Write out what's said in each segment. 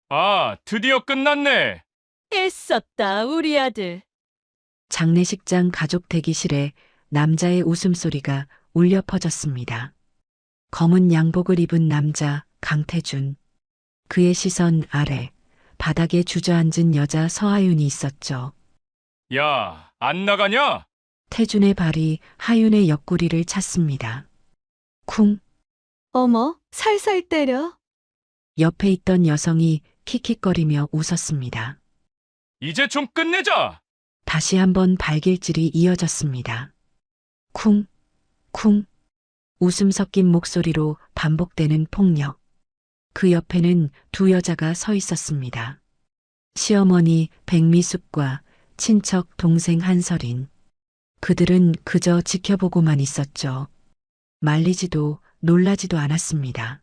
아, 드디어 끝났네. 애썼다, 우리 아들. 장례식장 가족 대기실에 남자의 웃음소리가 울려 퍼졌습니다. 검은 양복을 입은 남자 강태준. 그의 시선 아래 바닥에 주저앉은 여자 서하윤이 있었죠. 야, 안 나가냐? 태준의 발이 하윤의 옆구리를 찼습니다. 쿵. 어머, 살살 때려. 옆에 있던 여성이 킥킥거리며 웃었습니다. 이제 좀 끝내자. 다시 한번 발길질이 이어졌습니다. 쿵, 쿵. 웃음 섞인 목소리로 반복되는 폭력. 그 옆에는 두 여자가 서 있었습니다. 시어머니 백미숙과 친척 동생 한설인. 그들은 그저 지켜보고만 있었죠. 말리지도 놀라지도 않았습니다.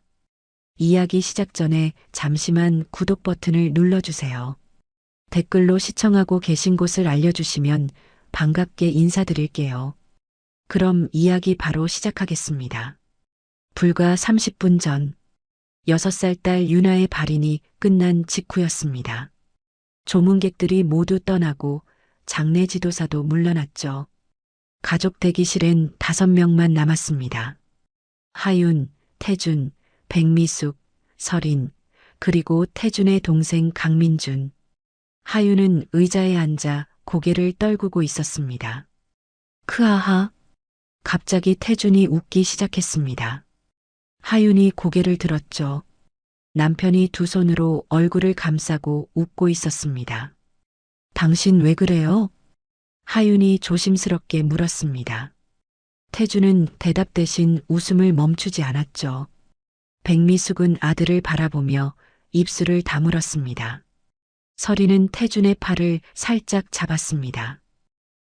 이야기 시작 전에 잠시만 구독 버튼을 눌러주세요. 댓글로 시청하고 계신 곳을 알려주시면 반갑게 인사드릴게요. 그럼 이야기 바로 시작하겠습니다. 불과 30분 전, 6살 딸 유나의 발인이 끝난 직후였습니다. 조문객들이 모두 떠나고 장례 지도사도 물러났죠. 가족 대기실엔 5명만 남았습니다. 하윤, 태준, 백미숙, 설인, 그리고 태준의 동생 강민준. 하윤은 의자에 앉아 고개를 떨구고 있었습니다. 크하하. 갑자기 태준이 웃기 시작했습니다. 하윤이 고개를 들었죠. 남편이 두 손으로 얼굴을 감싸고 웃고 있었습니다. 당신 왜 그래요? 하윤이 조심스럽게 물었습니다. 태준은 대답 대신 웃음을 멈추지 않았죠. 백미숙은 아들을 바라보며 입술을 다물었습니다. 설이는 태준의 팔을 살짝 잡았습니다.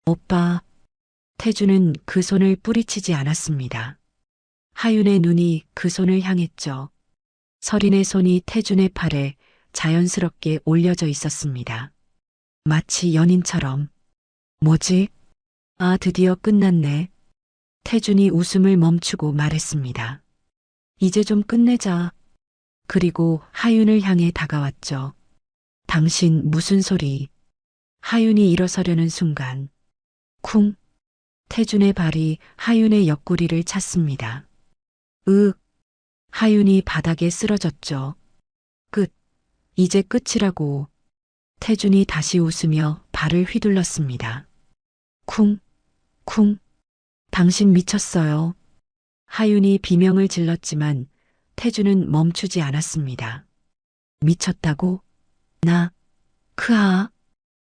오빠. 태준은 그 손을 뿌리치지 않았습니다. 하윤의 눈이 그 손을 향했죠. 설인의 손이 태준의 팔에 자연스럽게 올려져 있었습니다. 마치 연인처럼. 뭐지? 아, 드디어 끝났네. 태준이 웃음을 멈추고 말했습니다. 이제 좀 끝내자. 그리고 하윤을 향해 다가왔죠. 당신 무슨 소리? 하윤이 일어서려는 순간. 쿵. 태준의 발이 하윤의 옆구리를 찼습니다. 으윽. 하윤이 바닥에 쓰러졌죠. 끝. 이제 끝이라고. 태준이 다시 웃으며 발을 휘둘렀습니다. 쿵, 쿵. 당신 미쳤어요. 하윤이 비명을 질렀지만 태준은 멈추지 않았습니다. 미쳤다고? 나, 크하.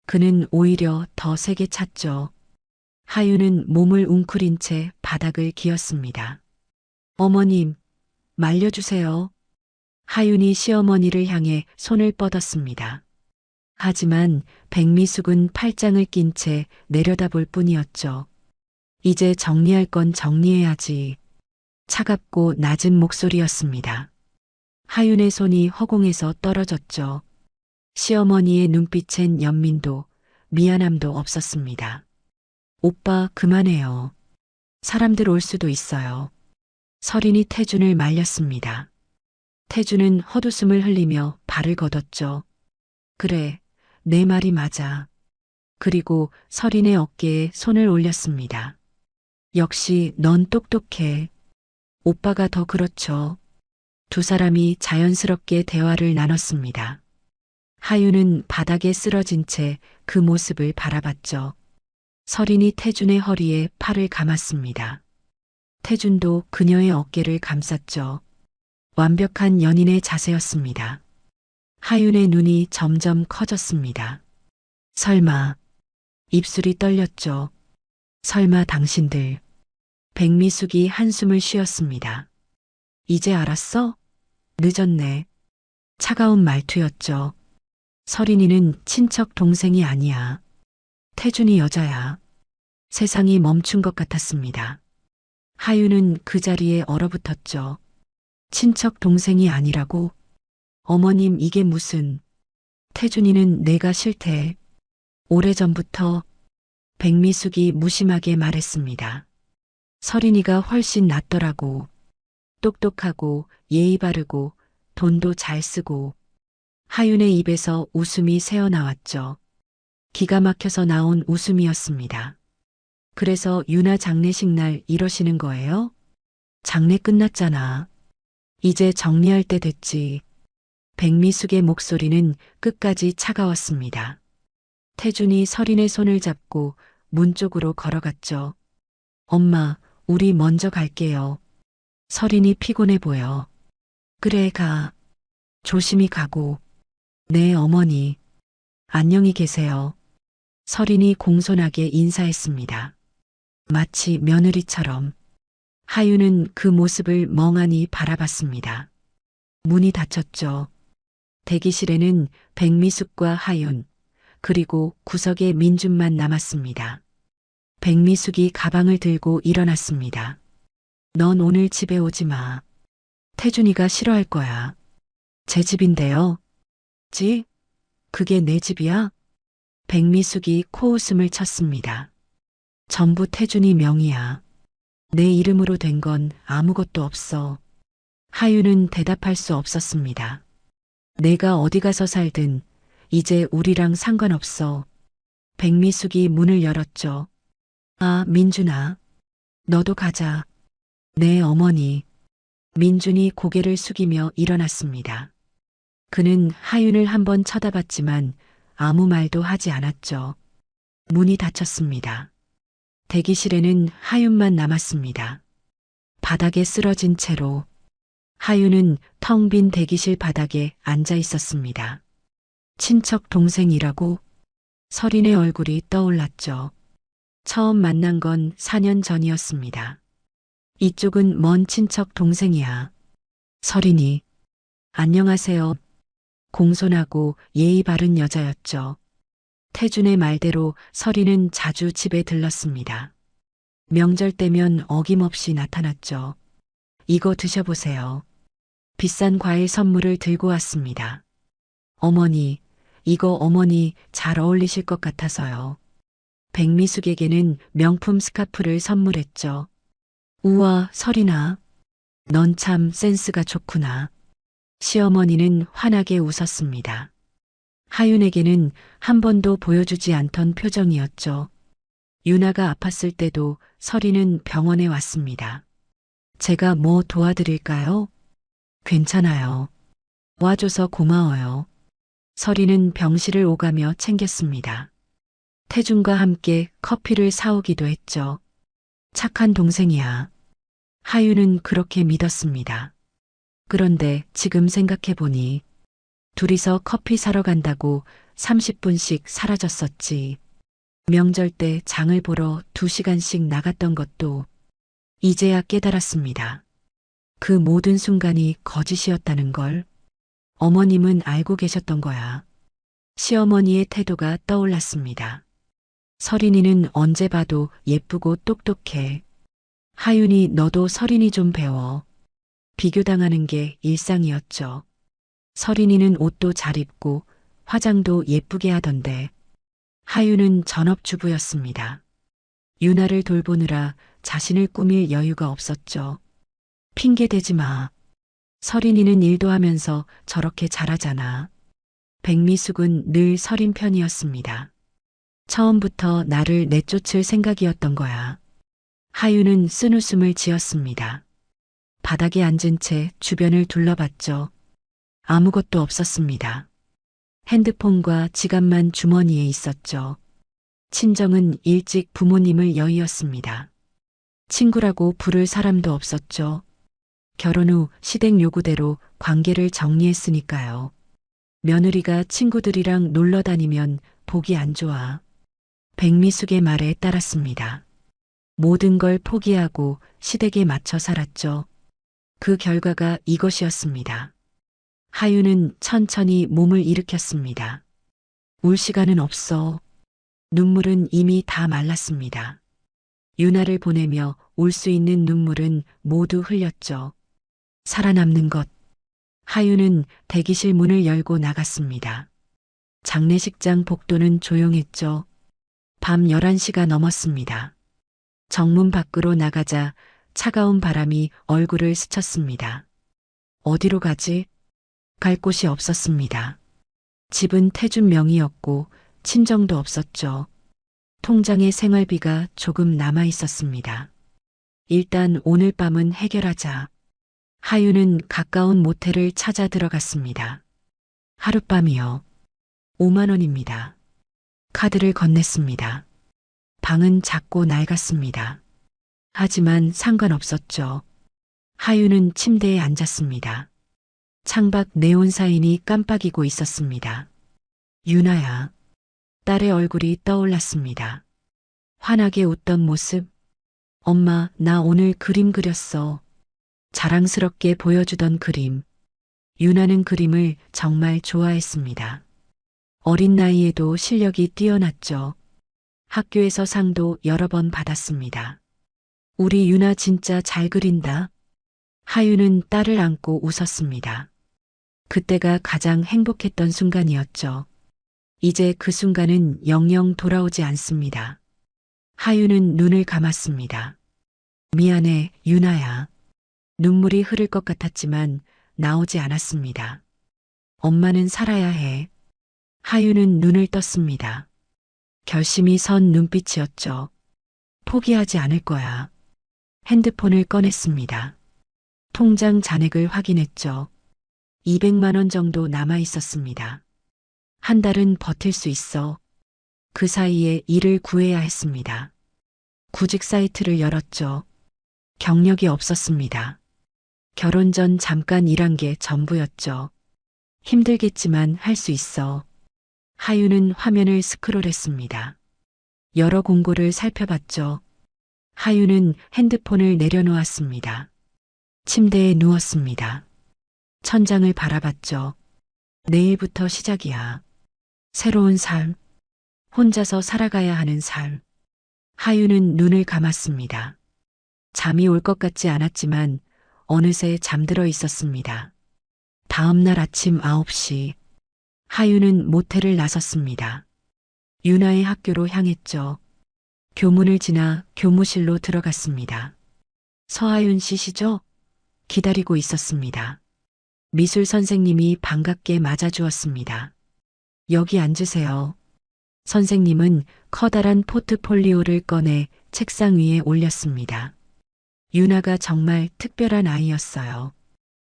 그는 오히려 더 세게 찼죠. 하윤은 몸을 웅크린 채 바닥을 기었습니다. 어머님, 말려주세요. 하윤이 시어머니를 향해 손을 뻗었습니다. 하지만 백미숙은 팔짱을 낀 채 내려다볼 뿐이었죠. 이제 정리할 건 정리해야지. 차갑고 낮은 목소리였습니다. 하윤의 손이 허공에서 떨어졌죠. 시어머니의 눈빛엔 연민도 미안함도 없었습니다. 오빠 그만해요. 사람들 올 수도 있어요. 설인이 태준을 말렸습니다. 태준은 헛웃음을 흘리며 발을 걷었죠. 그래, 내 말이 맞아. 그리고 설인의 어깨에 손을 올렸습니다. 역시 넌 똑똑해. 오빠가 더 그렇죠. 두 사람이 자연스럽게 대화를 나눴습니다. 하윤은 바닥에 쓰러진 채 그 모습을 바라봤죠. 설인이 태준의 허리에 팔을 감았습니다. 태준도 그녀의 어깨를 감쌌죠. 완벽한 연인의 자세였습니다. 하윤의 눈이 점점 커졌습니다. 설마. 입술이 떨렸죠. 설마 당신들. 백미숙이 한숨을 쉬었습니다. 이제 알았어? 늦었네. 차가운 말투였죠. 설인이는 친척 동생이 아니야. 태준이 여자야. 세상이 멈춘 것 같았습니다. 하윤은 그 자리에 얼어붙었죠. 친척 동생이 아니라고? 어머님 이게 무슨. 태준이는 내가 싫대. 오래전부터. 백미숙이 무심하게 말했습니다. 설인이가 훨씬 낫더라고. 똑똑하고 예의 바르고 돈도 잘 쓰고. 하윤의 입에서 웃음이 새어나왔죠. 기가 막혀서 나온 웃음이었습니다. 그래서 유나 장례식 날 이러시는 거예요? 장례 끝났잖아. 이제 정리할 때 됐지. 백미숙의 목소리는 끝까지 차가웠습니다. 태준이 서린의 손을 잡고 문 쪽으로 걸어갔죠. 엄마, 우리 먼저 갈게요. 서린이 피곤해 보여. 그래, 가. 조심히 가고. 네, 어머니. 안녕히 계세요. 서린이 공손하게 인사했습니다. 마치 며느리처럼. 하윤은 그 모습을 멍하니 바라봤습니다. 문이 닫혔죠. 대기실에는 백미숙과 하윤, 그리고 구석에 민준만 남았습니다. 백미숙이 가방을 들고 일어났습니다. 넌 오늘 집에 오지 마. 태준이가 싫어할 거야. 제 집인데요. 지? 그게 내 집이야? 백미숙이 코웃음을 쳤습니다. 전부 태준이 명의야. 내 이름으로 된 건 아무것도 없어. 하윤은 대답할 수 없었습니다. 내가 어디 가서 살든 이제 우리랑 상관없어. 백미숙이 문을 열었죠. 아, 민준아. 너도 가자. 네, 어머니. 민준이 고개를 숙이며 일어났습니다. 그는 하윤을 한번 쳐다봤지만 아무 말도 하지 않았죠. 문이 닫혔습니다. 대기실에는 하윤만 남았습니다. 바닥에 쓰러진 채로 하윤은 텅 빈 대기실 바닥에 앉아 있었습니다. 친척 동생이라고? 서린의 얼굴이 떠올랐죠. 처음 만난 건 4년 전이었습니다. 이쪽은 먼 친척 동생이야. 서린이. 안녕하세요. 공손하고 예의 바른 여자였죠. 태준의 말대로 서린은 자주 집에 들렀습니다. 명절 때면 어김없이 나타났죠. 이거 드셔보세요. 비싼 과일 선물을 들고 왔습니다. 어머니, 이거 어머니 잘 어울리실 것 같아서요. 백미숙에게는 명품 스카프를 선물했죠. 우와, 서린아. 넌 참 센스가 좋구나. 시어머니는 환하게 웃었습니다. 하윤에게는 한 번도 보여주지 않던 표정이었죠. 유나가 아팠을 때도 서린은 병원에 왔습니다. 제가 뭐 도와드릴까요? 괜찮아요. 와줘서 고마워요. 서린은 병실을 오가며 챙겼습니다. 태준과 함께 커피를 사오기도 했죠. 착한 동생이야. 하윤은 그렇게 믿었습니다. 그런데 지금 생각해보니 둘이서 커피 사러 간다고 30분씩 사라졌었지. 명절 때 장을 보러 2시간씩 나갔던 것도 이제야 깨달았습니다. 그 모든 순간이 거짓이었다는 걸 어머님은 알고 계셨던 거야. 시어머니의 태도가 떠올랐습니다. 서린이는 언제 봐도 예쁘고 똑똑해. 하윤이 너도 서린이 좀 배워. 비교당하는 게 일상이었죠. 서린이는 옷도 잘 입고 화장도 예쁘게 하던데 하윤은 전업주부였습니다. 유나를 돌보느라 자신을 꾸밀 여유가 없었죠. 핑계 대지 마. 서린이는 일도 하면서 저렇게 잘하잖아. 백미숙은 늘 서린 편이었습니다. 처음부터 나를 내쫓을 생각이었던 거야. 하윤은 쓴웃음을 지었습니다. 바닥에 앉은 채 주변을 둘러봤죠. 아무것도 없었습니다. 핸드폰과 지갑만 주머니에 있었죠. 친정은 일찍 부모님을 여의었습니다. 친구라고 부를 사람도 없었죠. 결혼 후 시댁 요구대로 관계를 정리했으니까요. 며느리가 친구들이랑 놀러 다니면 보기 안 좋아. 백미숙의 말에 따랐습니다. 모든 걸 포기하고 시댁에 맞춰 살았죠. 그 결과가 이것이었습니다. 하윤은 천천히 몸을 일으켰습니다. 울 시간은 없어. 눈물은 이미 다 말랐습니다. 유나를 보내며 울 수 있는 눈물은 모두 흘렸죠. 살아남는 것. 하윤은 대기실 문을 열고 나갔습니다. 장례식장 복도는 조용했죠. 밤 11시가 넘었습니다. 정문 밖으로 나가자 차가운 바람이 얼굴을 스쳤습니다. 어디로 가지? 갈 곳이 없었습니다. 집은 태준 명의였고 친정도 없었죠. 통장에 생활비가 조금 남아 있었습니다. 일단 오늘 밤은 해결하자. 하유는 가까운 모텔을 찾아 들어갔습니다. 하룻밤이요. 5만 원입니다. 카드를 건넸습니다. 방은 작고 낡았습니다. 하지만 상관없었죠. 하유는 침대에 앉았습니다. 창밖 네온 사인이 깜빡이고 있었습니다. 유나야. 딸의 얼굴이 떠올랐습니다. 환하게 웃던 모습. 엄마, 나 오늘 그림 그렸어. 자랑스럽게 보여주던 그림. 유나는 그림을 정말 좋아했습니다. 어린 나이에도 실력이 뛰어났죠. 학교에서 상도 여러 번 받았습니다. 우리 유나 진짜 잘 그린다. 하유는 딸을 안고 웃었습니다. 그때가 가장 행복했던 순간이었죠. 이제 그 순간은 영영 돌아오지 않습니다. 하유는 눈을 감았습니다. 미안해, 유나야. 눈물이 흐를 것 같았지만 나오지 않았습니다. 엄마는 살아야 해. 하유는 눈을 떴습니다. 결심이 선 눈빛이었죠. 포기하지 않을 거야. 핸드폰을 꺼냈습니다. 통장 잔액을 확인했죠. 200만 원 정도 남아 있었습니다. 한 달은 버틸 수 있어. 그 사이에 일을 구해야 했습니다. 구직 사이트를 열었죠. 경력이 없었습니다. 결혼 전 잠깐 일한 게 전부였죠. 힘들겠지만 할 수 있어. 하유는 화면을 스크롤했습니다. 여러 공고를 살펴봤죠. 하유는 핸드폰을 내려놓았습니다. 침대에 누웠습니다. 천장을 바라봤죠. 내일부터 시작이야. 새로운 삶. 혼자서 살아가야 하는 삶. 하유는 눈을 감았습니다. 잠이 올 것 같지 않았지만 어느새 잠들어 있었습니다. 다음 날 아침 9시. 하유는 모텔을 나섰습니다. 유나의 학교로 향했죠. 교문을 지나 교무실로 들어갔습니다. 서하윤 씨시죠? 기다리고 있었습니다. 미술 선생님이 반갑게 맞아주었습니다. 여기 앉으세요. 선생님은 커다란 포트폴리오를 꺼내 책상 위에 올렸습니다. 유나가 정말 특별한 아이였어요.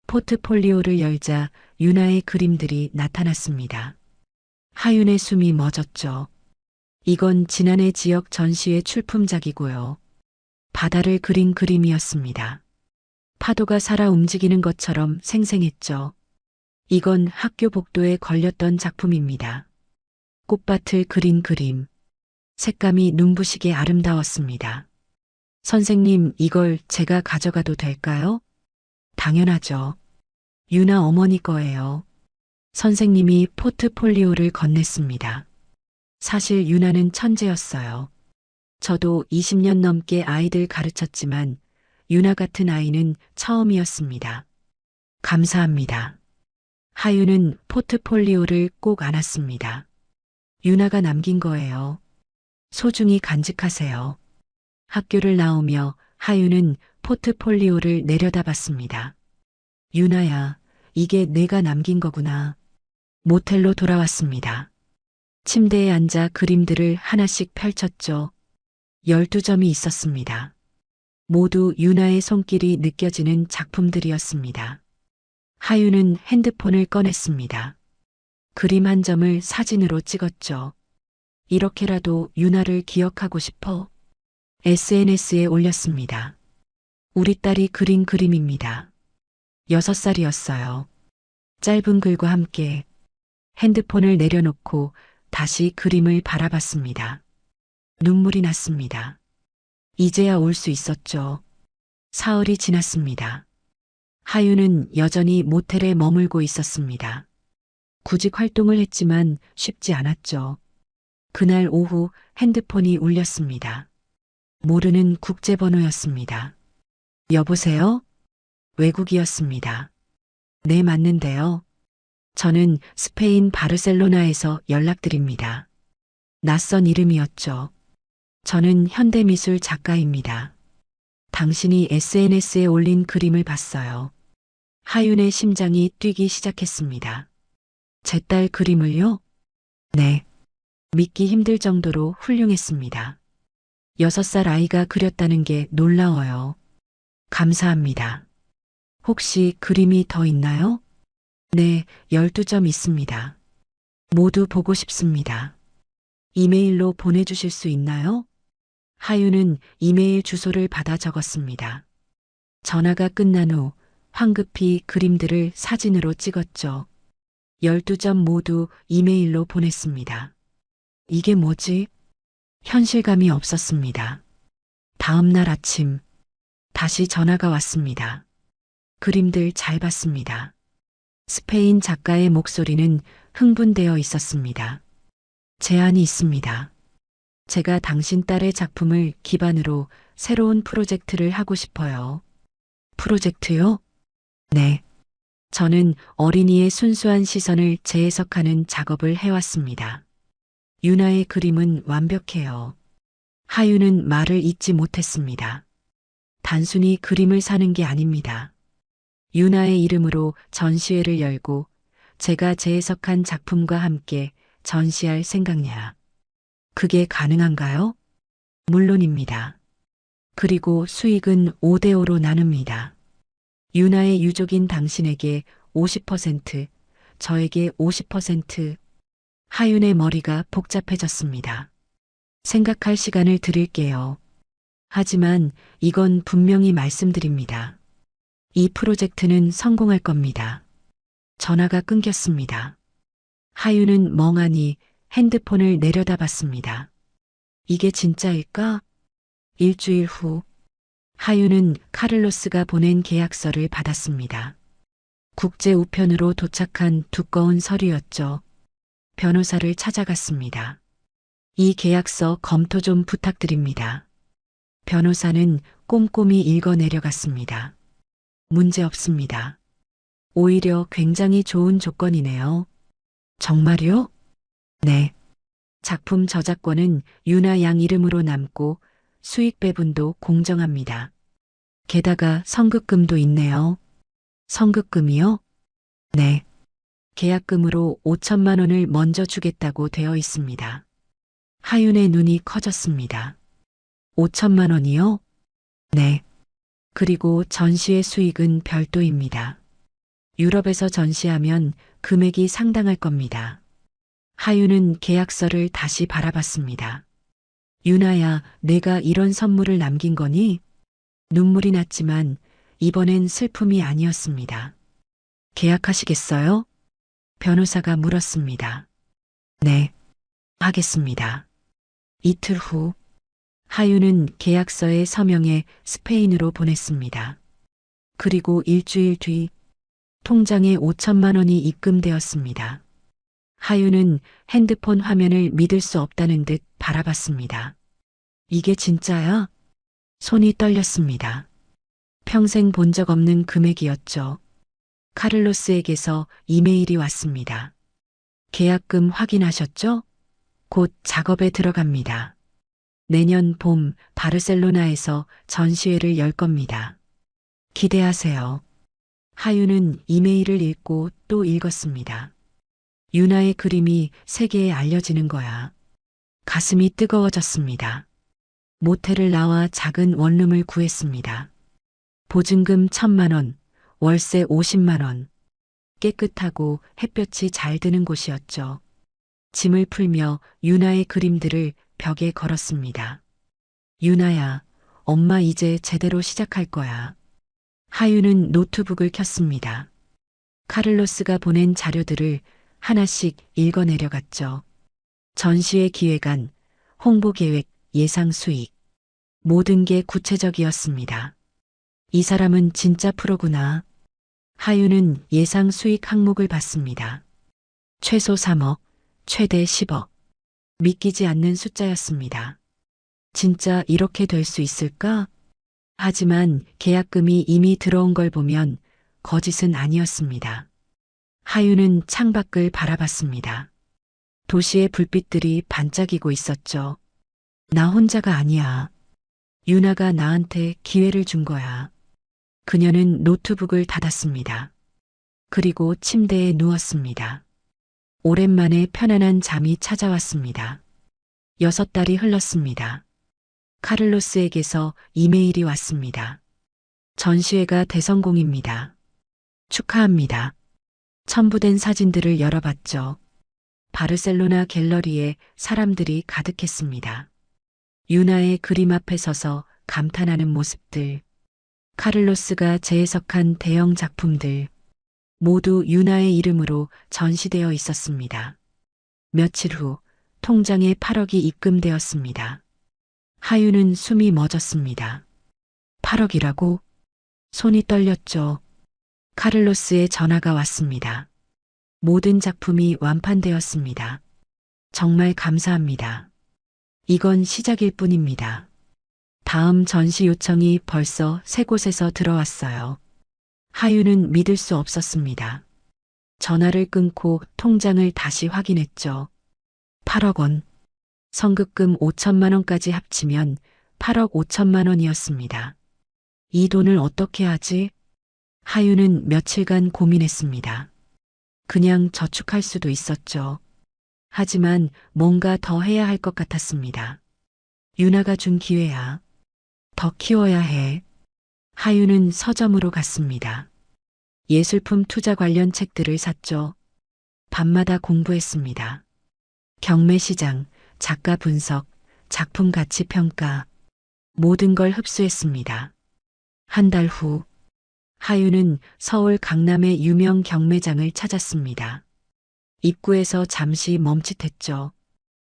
포트폴리오를 열자 유나의 그림들이 나타났습니다. 하윤의 숨이 멎었죠. 이건 지난해 지역 전시회 출품작이고요. 바다를 그린 그림이었습니다. 파도가 살아 움직이는 것처럼 생생했죠. 이건 학교 복도에 걸렸던 작품입니다. 꽃밭을 그린 그림. 색감이 눈부시게 아름다웠습니다. 선생님, 이걸 제가 가져가도 될까요? 당연하죠. 유나 어머니 거예요. 선생님이 포트폴리오를 건넸습니다. 사실 유나는 천재였어요. 저도 20년 넘게 아이들 가르쳤지만 유나 같은 아이는 처음이었습니다. 감사합니다. 하유는 포트폴리오를 꼭 안았습니다. 유나가 남긴 거예요. 소중히 간직하세요. 학교를 나오며 하유는 포트폴리오를 내려다봤습니다. 유나야, 이게 내가 남긴 거구나. 모텔로 돌아왔습니다. 침대에 앉아 그림들을 하나씩 펼쳤죠. 12점이 있었습니다. 모두 유나의 손길이 느껴지는 작품들이었습니다. 하유는 핸드폰을 꺼냈습니다. 그림 한 점을 사진으로 찍었죠. 이렇게라도 유나를 기억하고 싶어 SNS에 올렸습니다. 우리 딸이 그린 그림입니다. 6살이었어요. 짧은 글과 함께 핸드폰을 내려놓고 다시 그림을 바라봤습니다. 눈물이 났습니다. 이제야 올 수 있었죠. 사흘이 지났습니다. 하유는 여전히 모텔에 머물고 있었습니다. 구직 활동을 했지만 쉽지 않았죠. 그날 오후 핸드폰이 울렸습니다. 모르는 국제번호였습니다. 여보세요? 외국이었습니다. 네, 맞는데요. 저는 스페인 바르셀로나에서 연락드립니다. 낯선 이름이었죠. 저는 현대미술 작가입니다. 당신이 SNS에 올린 그림을 봤어요. 하윤의 심장이 뛰기 시작했습니다. 제 딸 그림을요? 네. 믿기 힘들 정도로 훌륭했습니다. 6살 아이가 그렸다는 게 놀라워요. 감사합니다. 혹시 그림이 더 있나요? 네, 12점 있습니다. 모두 보고 싶습니다. 이메일로 보내주실 수 있나요? 하유는 이메일 주소를 받아 적었습니다. 전화가 끝난 후 황급히 그림들을 사진으로 찍었죠. 12점 모두 이메일로 보냈습니다. 이게 뭐지? 현실감이 없었습니다. 다음 날 아침, 다시 전화가 왔습니다. 그림들 잘 봤습니다. 스페인 작가의 목소리는 흥분되어 있었습니다. 제안이 있습니다. 제가 당신 딸의 작품을 기반으로 새로운 프로젝트를 하고 싶어요. 프로젝트요? 네. 저는 어린이의 순수한 시선을 재해석하는 작업을 해왔습니다. 유나의 그림은 완벽해요. 하유는 말을 잇지 못했습니다. 단순히 그림을 사는 게 아닙니다. 유나의 이름으로 전시회를 열고 제가 재해석한 작품과 함께 전시할 생각이야. 그게 가능한가요? 물론입니다. 그리고 수익은 5대5로 나눕니다. 유나의 유족인 당신에게 50%, 저에게 50%. 하윤의 머리가 복잡해졌습니다. 생각할 시간을 드릴게요. 하지만 이건 분명히 말씀드립니다. 이 프로젝트는 성공할 겁니다. 전화가 끊겼습니다. 하윤은 멍하니 핸드폰을 내려다봤습니다. 이게 진짜일까? 일주일 후 하윤은 카를로스가 보낸 계약서를 받았습니다. 국제 우편으로 도착한 두꺼운 서류였죠. 변호사를 찾아갔습니다. 이 계약서 검토 좀 부탁드립니다. 변호사는 꼼꼼히 읽어 내려갔습니다. 문제 없습니다. 오히려 굉장히 좋은 조건이네요. 정말요? 네. 작품 저작권은 유나 양 이름으로 남고 수익 배분도 공정합니다. 게다가 선급금도 있네요. 선급금이요? 네. 계약금으로 5천만 원을 먼저 주겠다고 되어 있습니다. 하윤의 눈이 커졌습니다. 5천만 원이요? 네. 그리고 전시회 수익은 별도입니다. 유럽에서 전시하면 금액이 상당할 겁니다. 하윤은 계약서를 다시 바라봤습니다. 유나야, 내가 이런 선물을 남긴 거니? 눈물이 났지만 이번엔 슬픔이 아니었습니다. 계약하시겠어요? 변호사가 물었습니다. 네, 하겠습니다. 이틀 후 하윤은 계약서에 서명해 스페인으로 보냈습니다. 그리고 일주일 뒤 통장에 5천만 원이 입금되었습니다. 하윤은 핸드폰 화면을 믿을 수 없다는 듯 바라봤습니다. 이게 진짜야? 손이 떨렸습니다. 평생 본 적 없는 금액이었죠. 카를로스에게서 이메일이 왔습니다. 계약금 확인하셨죠? 곧 작업에 들어갑니다. 내년 봄 바르셀로나에서 전시회를 열 겁니다. 기대하세요. 하윤은 이메일을 읽고 또 읽었습니다. 유나의 그림이 세계에 알려지는 거야. 가슴이 뜨거워졌습니다. 모텔을 나와 작은 원룸을 구했습니다. 보증금 1,000만 원, 월세 50만 원. 깨끗하고 햇볕이 잘 드는 곳이었죠. 짐을 풀며 유나의 그림들을 벽에 걸었습니다. 유나야, 엄마 이제 제대로 시작할 거야. 하윤은 노트북을 켰습니다. 카를로스가 보낸 자료들을 하나씩 읽어 내려갔죠. 전시회 기획안, 홍보 계획, 예상 수익. 모든 게 구체적이었습니다. 이 사람은 진짜 프로구나. 하윤은 예상 수익 항목을 봤습니다. 최소 3억, 최대 10억. 믿기지 않는 숫자였습니다. 진짜 이렇게 될 수 있을까? 하지만 계약금이 이미 들어온 걸 보면 거짓은 아니었습니다. 하윤은 창밖을 바라봤습니다. 도시의 불빛들이 반짝이고 있었죠. 나 혼자가 아니야. 유나가 나한테 기회를 준 거야. 그녀는 노트북을 닫았습니다. 그리고 침대에 누웠습니다. 오랜만에 편안한 잠이 찾아왔습니다. 6달이 흘렀습니다. 카를로스에게서 이메일이 왔습니다. 전시회가 대성공입니다. 축하합니다. 첨부된 사진들을 열어봤죠. 바르셀로나 갤러리에 사람들이 가득했습니다. 유나의 그림 앞에 서서 감탄하는 모습들, 카를로스가 재해석한 대형 작품들, 모두 유나의 이름으로 전시되어 있었습니다. 며칠 후 통장에 8억이 입금되었습니다. 하유는 숨이 멎었습니다. 8억이라고? 손이 떨렸죠. 카를로스의 전화가 왔습니다. 모든 작품이 완판되었습니다. 정말 감사합니다. 이건 시작일 뿐입니다. 다음 전시 요청이 벌써 3곳에서 들어왔어요. 하유는 믿을 수 없었습니다. 전화를 끊고 통장을 다시 확인했죠. 8억 원. 선급금 5천만 원까지 합치면 8억 5천만 원이었습니다. 이 돈을 어떻게 하지? 하유는 며칠간 고민했습니다. 그냥 저축할 수도 있었죠. 하지만 뭔가 더 해야 할 것 같았습니다. 유나가 준 기회야. 더 키워야 해. 하유는 서점으로 갔습니다. 예술품 투자 관련 책들을 샀죠. 밤마다 공부했습니다. 경매시장, 작가 분석, 작품 가치 평가, 모든 걸 흡수했습니다. 한 달 후, 하유는 서울 강남의 유명 경매장을 찾았습니다. 입구에서 잠시 멈칫했죠.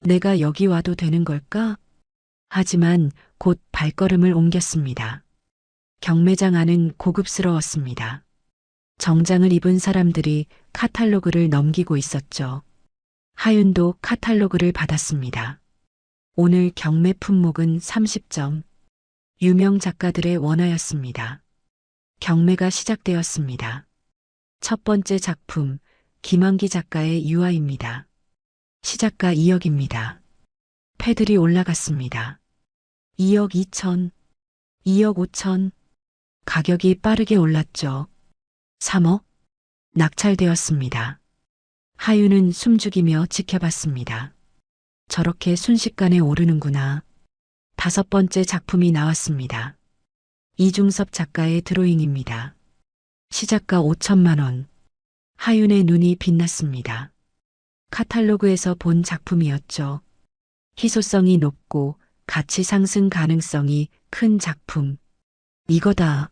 내가 여기 와도 되는 걸까? 하지만 곧 발걸음을 옮겼습니다. 경매장 안은 고급스러웠습니다. 정장을 입은 사람들이 카탈로그를 넘기고 있었죠. 하윤도 카탈로그를 받았습니다. 오늘 경매 품목은 30점. 유명 작가들의 원화였습니다. 경매가 시작되었습니다. 첫 번째 작품, 김환기 작가의 유화입니다. 시작가 2억입니다. 패들이 올라갔습니다. 2억 2천, 2억 5천. 가격이 빠르게 올랐죠. 3억? 낙찰되었습니다. 하유는 숨죽이며 지켜봤습니다. 저렇게 순식간에 오르는구나. 5번째 작품이 나왔습니다. 이중섭 작가의 드로잉입니다. 시작가 5천만 원. 하윤의 눈이 빛났습니다. 카탈로그에서 본 작품이었죠. 희소성이 높고 가치 상승 가능성이 큰 작품. 이거다.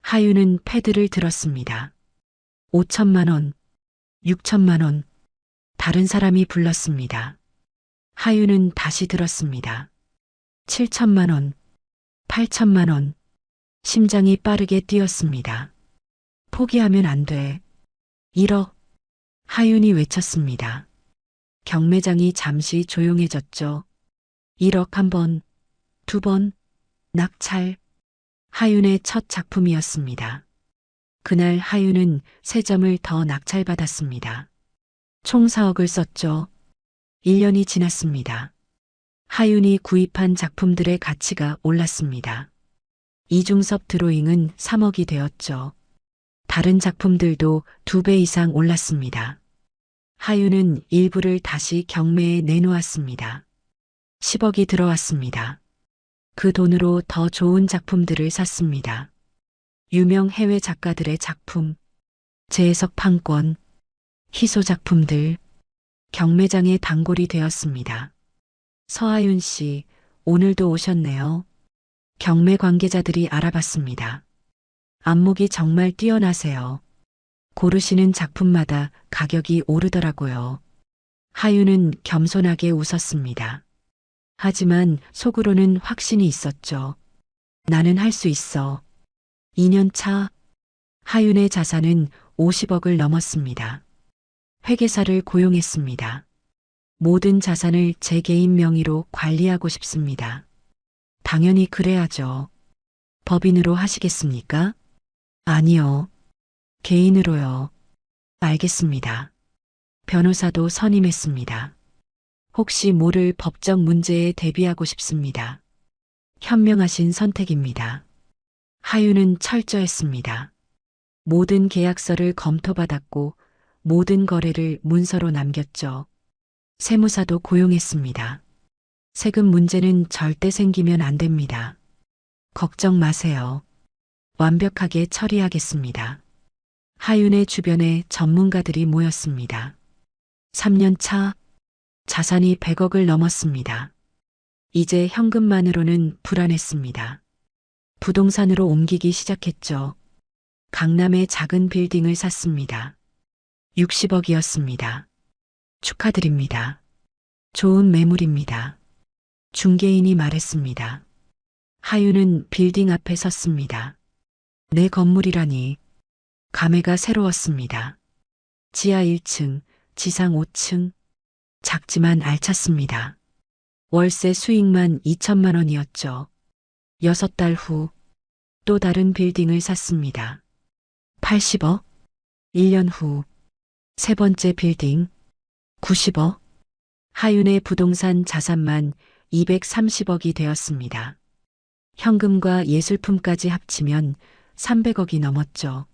하윤은 패드를 들었습니다. 5천만 원, 6천만 원. 다른 사람이 불렀습니다. 하윤은 다시 들었습니다. 7천만 원, 8천만 원. 심장이 빠르게 뛰었습니다. 포기하면 안 돼. 1억. 하윤이 외쳤습니다. 경매장이 잠시 조용해졌죠. 1억 한 번, 2번, 낙찰. 하윤의 첫 작품이었습니다. 그날 하윤은 3점을 더 낙찰받았습니다. 총 4억을 썼죠. 1년이 지났습니다. 하윤이 구입한 작품들의 가치가 올랐습니다. 이중섭 드로잉은 3억이 되었죠. 다른 작품들도 2배 이상 올랐습니다. 하윤은 일부를 다시 경매에 내놓았습니다. 10억이 들어왔습니다. 그 돈으로 더 좋은 작품들을 샀습니다. 유명 해외 작가들의 작품, 재해석 판권, 희소 작품들, 경매장의 단골이 되었습니다. 서하윤 씨, 오늘도 오셨네요. 경매 관계자들이 알아봤습니다. 안목이 정말 뛰어나세요. 고르시는 작품마다 가격이 오르더라고요. 하윤은 겸손하게 웃었습니다. 하지만 속으로는 확신이 있었죠. 나는 할 수 있어. 2년 차 하윤의 자산은 50억을 넘었습니다. 회계사를 고용했습니다. 모든 자산을 제 개인 명의로 관리하고 싶습니다. 당연히 그래야죠. 법인으로 하시겠습니까? 아니요. 개인으로요. 알겠습니다. 변호사도 선임했습니다. 혹시 모를 법적 문제에 대비하고 싶습니다. 현명하신 선택입니다. 하윤은 철저했습니다. 모든 계약서를 검토받았고 모든 거래를 문서로 남겼죠. 세무사도 고용했습니다. 세금 문제는 절대 생기면 안 됩니다. 걱정 마세요. 완벽하게 처리하겠습니다. 하윤의 주변에 전문가들이 모였습니다. 3년 차 자산이 100억을 넘었습니다. 이제 현금만으로는 불안했습니다. 부동산으로 옮기기 시작했죠. 강남의 작은 빌딩을 샀습니다. 60억이었습니다. 축하드립니다. 좋은 매물입니다. 중개인이 말했습니다. 하윤은 빌딩 앞에 섰습니다. 내 건물이라니. 감회가 새로웠습니다. 지하 1층, 지상 5층. 작지만 알찼습니다. 월세 수익만 2천만 원이었죠. 6달 후 또 다른 빌딩을 샀습니다. 80억. 1년 후 세 번째 빌딩 90억. 하윤의 부동산 자산만 230억이 되었습니다. 현금과 예술품까지 합치면 300억이 넘었죠.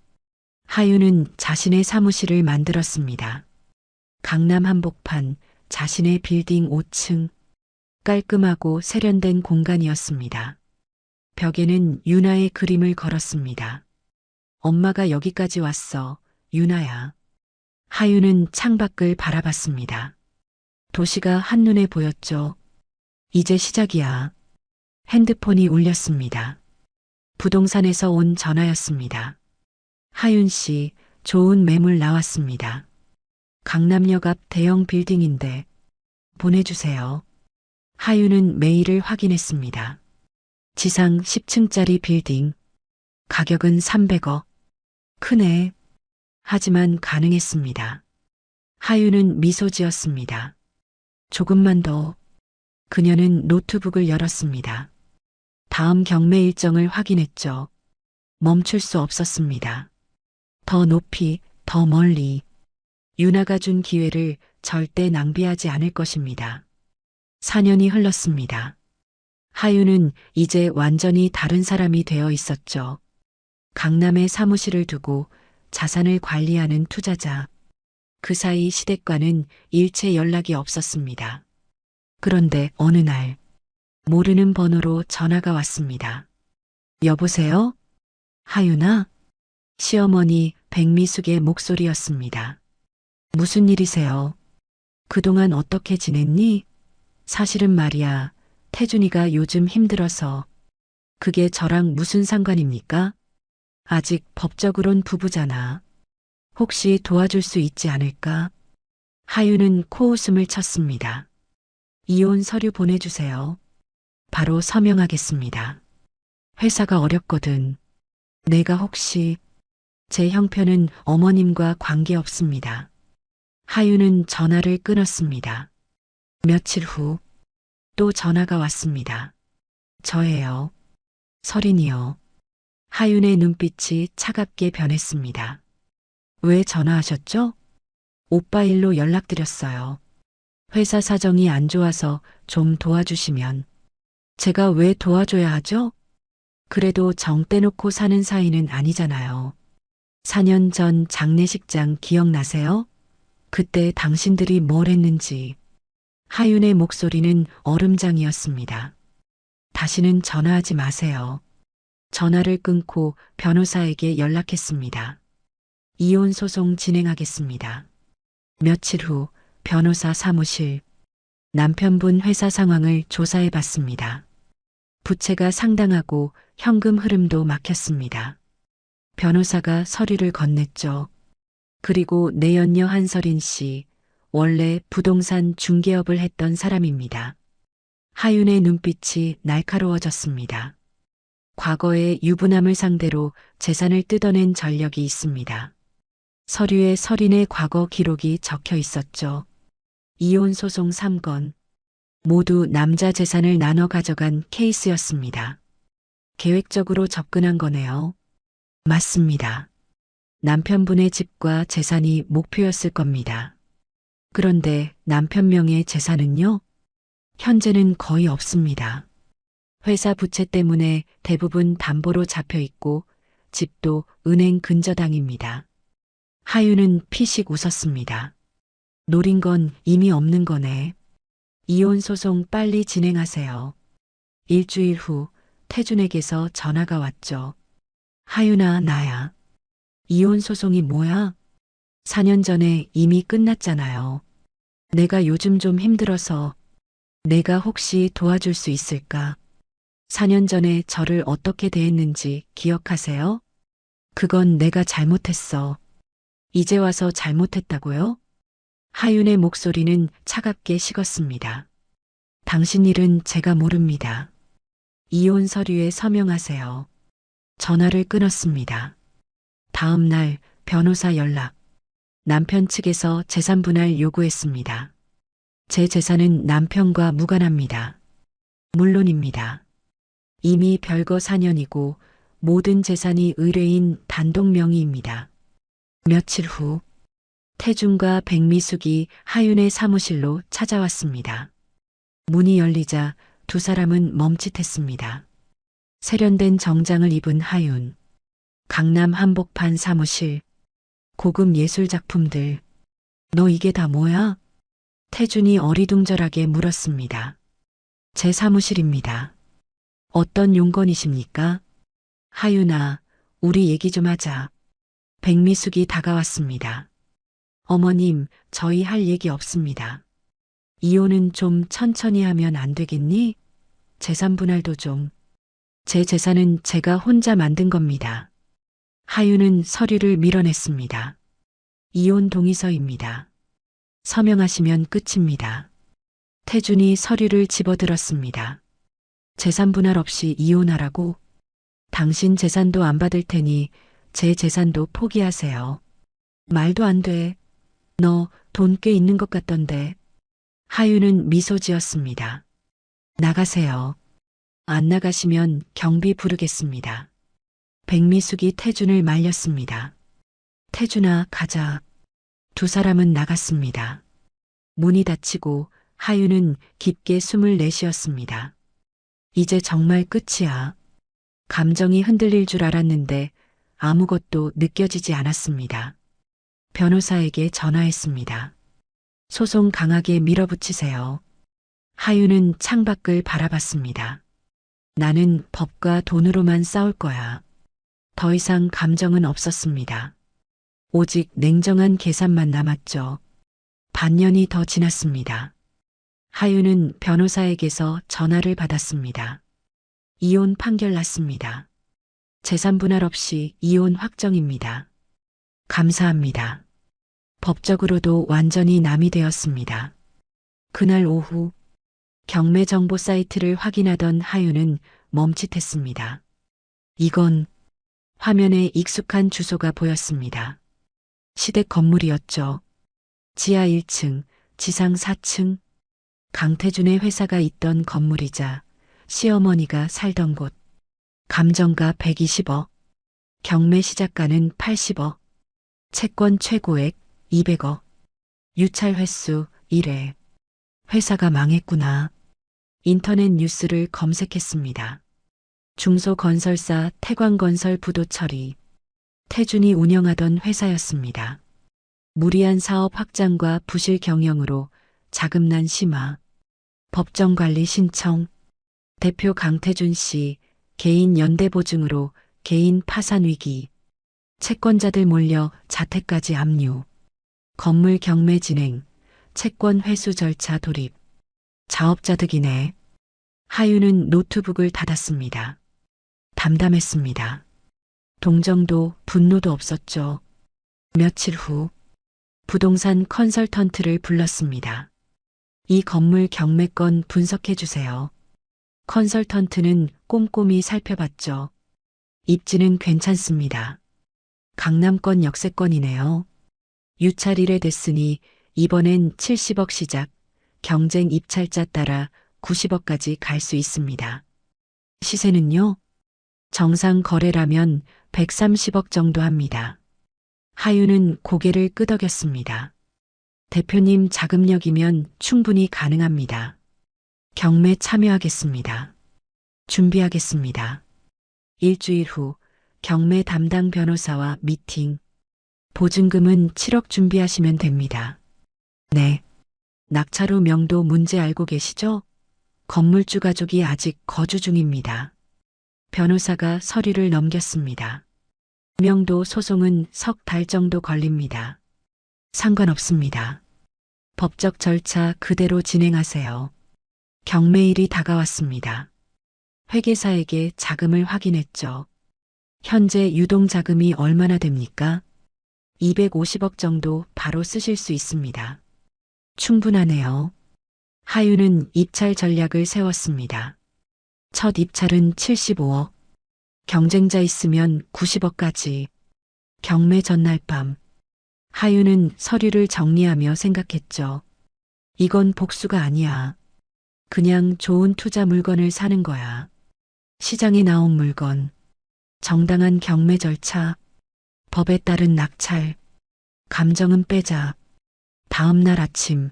하윤은 자신의 사무실을 만들었습니다. 강남 한복판 자신의 빌딩 5층. 깔끔하고 세련된 공간이었습니다. 벽에는 유나의 그림을 걸었습니다. 엄마가 여기까지 왔어, 유나야. 하윤은 창밖을 바라봤습니다. 도시가 한눈에 보였죠. 이제 시작이야. 핸드폰이 울렸습니다. 부동산에서 온 전화였습니다. 하윤 씨, 좋은 매물 나왔습니다. 강남역 앞 대형 빌딩인데 보내주세요. 하윤은 메일을 확인했습니다. 지상 10층짜리 빌딩. 가격은 300억. 크네. 하지만 가능했습니다. 하윤은 미소 지었습니다. 조금만 더. 그녀는 노트북을 열었습니다. 다음 경매 일정을 확인했죠. 멈출 수 없었습니다. 더 높이, 더 멀리. 유나가 준 기회를 절대 낭비하지 않을 것입니다. 4년이 흘렀습니다. 하윤은 이제 완전히 다른 사람이 되어 있었죠. 강남에 사무실을 두고 자산을 관리하는 투자자. 그 사이 시댁과는 일체 연락이 없었습니다. 그런데 어느 날 모르는 번호로 전화가 왔습니다. 여보세요? 하윤아? 시어머니 백미숙의 목소리였습니다. 무슨 일이세요? 그동안 어떻게 지냈니? 사실은 말이야, 태준이가 요즘 힘들어서. 그게 저랑 무슨 상관입니까? 아직 법적으론 부부잖아. 혹시 도와줄 수 있지 않을까? 하윤은 코웃음을 쳤습니다. 이혼 서류 보내주세요. 바로 서명하겠습니다. 회사가 어렵거든. 내가 혹시... 제 형편은 어머님과 관계없습니다. 하윤은 전화를 끊었습니다. 며칠 후 또 전화가 왔습니다. 저예요. 설인이요. 하윤의 눈빛이 차갑게 변했습니다. 왜 전화하셨죠? 오빠 일로 연락드렸어요. 회사 사정이 안 좋아서 좀 도와주시면. 제가 왜 도와줘야 하죠? 그래도 정 떼놓고 사는 사이는 아니잖아요. 4년 전 장례식장 기억나세요? 그때 당신들이 뭘 했는지. 하윤의 목소리는 얼음장이었습니다. 다시는 전화하지 마세요. 전화를 끊고 변호사에게 연락했습니다. 이혼 소송 진행하겠습니다. 며칠 후 변호사 사무실. 남편분 회사 상황을 조사해 봤습니다. 부채가 상당하고 현금 흐름도 막혔습니다. 변호사가 서류를 건넸죠. 그리고 내연녀 한설인 씨, 원래 부동산 중개업을 했던 사람입니다. 하윤의 눈빛이 날카로워졌습니다. 과거의 유부남을 상대로 재산을 뜯어낸 전력이 있습니다. 서류에 설인의 과거 기록이 적혀 있었죠. 이혼 소송 3건. 모두 남자 재산을 나눠 가져간 케이스였습니다. 계획적으로 접근한 거네요. 맞습니다. 남편분의 집과 재산이 목표였을 겁니다. 그런데 남편 명의 재산은요? 현재는 거의 없습니다. 회사 부채 때문에 대부분 담보로 잡혀 있고 집도 은행 근저당입니다. 하유는 피식 웃었습니다. 노린 건 이미 없는 거네. 이혼 소송 빨리 진행하세요. 일주일 후 태준에게서 전화가 왔죠. 하윤아, 나야. 이혼 소송이 뭐야? 4년 전에 이미 끝났잖아요. 내가 요즘 좀 힘들어서 내가 혹시 도와줄 수 있을까? 4년 전에 저를 어떻게 대했는지 기억하세요? 그건 내가 잘못했어. 이제 와서 잘못했다고요? 하윤의 목소리는 차갑게 식었습니다. 당신 일은 제가 모릅니다. 이혼 서류에 서명하세요. 전화를 끊었습니다. 다음 날 변호사 연락. 남편 측에서 재산 분할 요구했습니다. 제 재산은 남편과 무관합니다. 물론입니다. 이미 별거 4년이고 모든 재산이 의뢰인 단독 명의입니다. 며칠 후 태준과 백미숙이 하윤의 사무실로 찾아왔습니다. 문이 열리자 두 사람은 멈칫했습니다. 세련된 정장을 입은 하윤, 강남 한복판 사무실, 고급 예술 작품들. 너 이게 다 뭐야? 태준이 어리둥절하게 물었습니다. 제 사무실입니다. 어떤 용건이십니까? 하윤아, 우리 얘기 좀 하자. 백미숙이 다가왔습니다. 어머님, 저희 할 얘기 없습니다. 이혼은 좀 천천히 하면 안 되겠니? 재산 분할도 좀. 제 재산은 제가 혼자 만든 겁니다. 하윤은 서류를 밀어냈습니다. 이혼 동의서입니다. 서명하시면 끝입니다. 태준이 서류를 집어들었습니다. 재산 분할 없이 이혼하라고? 당신 재산도 안 받을 테니 제 재산도 포기하세요. 말도 안 돼. 너 돈 꽤 있는 것 같던데. 하윤은 미소 지었습니다. 나가세요. 안 나가시면 경비 부르겠습니다. 백미숙이 태준을 말렸습니다. 태준아, 가자. 두 사람은 나갔습니다. 문이 닫히고 하윤은 깊게 숨을 내쉬었습니다. 이제 정말 끝이야. 감정이 흔들릴 줄 알았는데 아무것도 느껴지지 않았습니다. 변호사에게 전화했습니다. 소송 강하게 밀어붙이세요. 하윤은 창밖을 바라봤습니다. 나는 법과 돈으로만 싸울 거야. 더 이상 감정은 없었습니다. 오직 냉정한 계산만 남았죠. 반년이 더 지났습니다. 하윤은 변호사에게서 전화를 받았습니다. 이혼 판결 났습니다. 재산 분할 없이 이혼 확정입니다. 감사합니다. 법적으로도 완전히 남이 되었습니다. 그날 오후 경매 정보 사이트를 확인하던 하윤은 멈칫했습니다. 이건 화면에 익숙한 주소가 보였습니다. 시댁 건물이었죠. 지하 1층, 지상 4층. 강태준의 회사가 있던 건물이자 시어머니가 살던 곳. 감정가 120억. 경매 시작가는 80억. 채권 최고액 200억. 유찰 횟수 1회. 회사가 망했구나. 인터넷 뉴스를 검색했습니다. 중소건설사 태광건설 부도 처리. 태준이 운영하던 회사였습니다. 무리한 사업 확장과 부실 경영으로 자금난 심화. 법정관리 신청. 대표 강태준 씨 개인 연대보증으로 개인 파산 위기. 채권자들 몰려 자택까지 압류. 건물 경매 진행. 채권 회수 절차 돌입. 자업자득이네. 하윤은 노트북을 닫았습니다. 담담했습니다. 동정도 분노도 없었죠. 며칠 후 부동산 컨설턴트를 불렀습니다. 이 건물 경매건 분석해 주세요. 컨설턴트는 꼼꼼히 살펴봤죠. 입지는 괜찮습니다. 강남권 역세권이네요. 유찰 1회 됐으니 이번엔 70억 시작, 경쟁 입찰자 따라 90억까지 갈 수 있습니다. 시세는요? 정상 거래라면 130억 정도 합니다. 하윤은 고개를 끄덕였습니다. 대표님 자금력이면 충분히 가능합니다. 경매 참여하겠습니다. 준비하겠습니다. 일주일 후 경매 담당 변호사와 미팅. 보증금은 7억 준비하시면 됩니다. 네. 낙찰 후 명도 문제 알고 계시죠? 건물주 가족이 아직 거주 중입니다. 변호사가 서류를 넘겼습니다. 명도 소송은 석 달 정도 걸립니다. 상관없습니다. 법적 절차 그대로 진행하세요. 경매일이 다가왔습니다. 회계사에게 자금을 확인했죠. 현재 유동자금이 얼마나 됩니까? 250억 정도 바로 쓰실 수 있습니다. 충분하네요. 하유는 입찰 전략을 세웠습니다. 첫 입찰은 75억. 경쟁자 있으면 90억까지. 경매 전날 밤. 하유는 서류를 정리하며 생각했죠. 이건 복수가 아니야. 그냥 좋은 투자 물건을 사는 거야. 시장에 나온 물건. 정당한 경매 절차. 법에 따른 낙찰. 감정은 빼자. 다음 날 아침.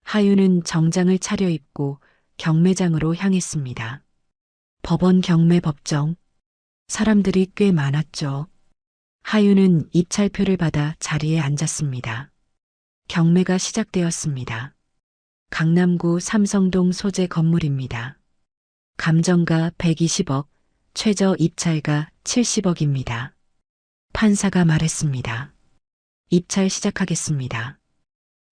하유는 정장을 차려입고 경매장으로 향했습니다. 법원 경매 법정. 사람들이 꽤 많았죠. 하유는 입찰표를 받아 자리에 앉았습니다. 경매가 시작되었습니다. 강남구 삼성동 소재 건물입니다. 감정가 120억, 최저 입찰가 70억입니다. 판사가 말했습니다. 입찰 시작하겠습니다.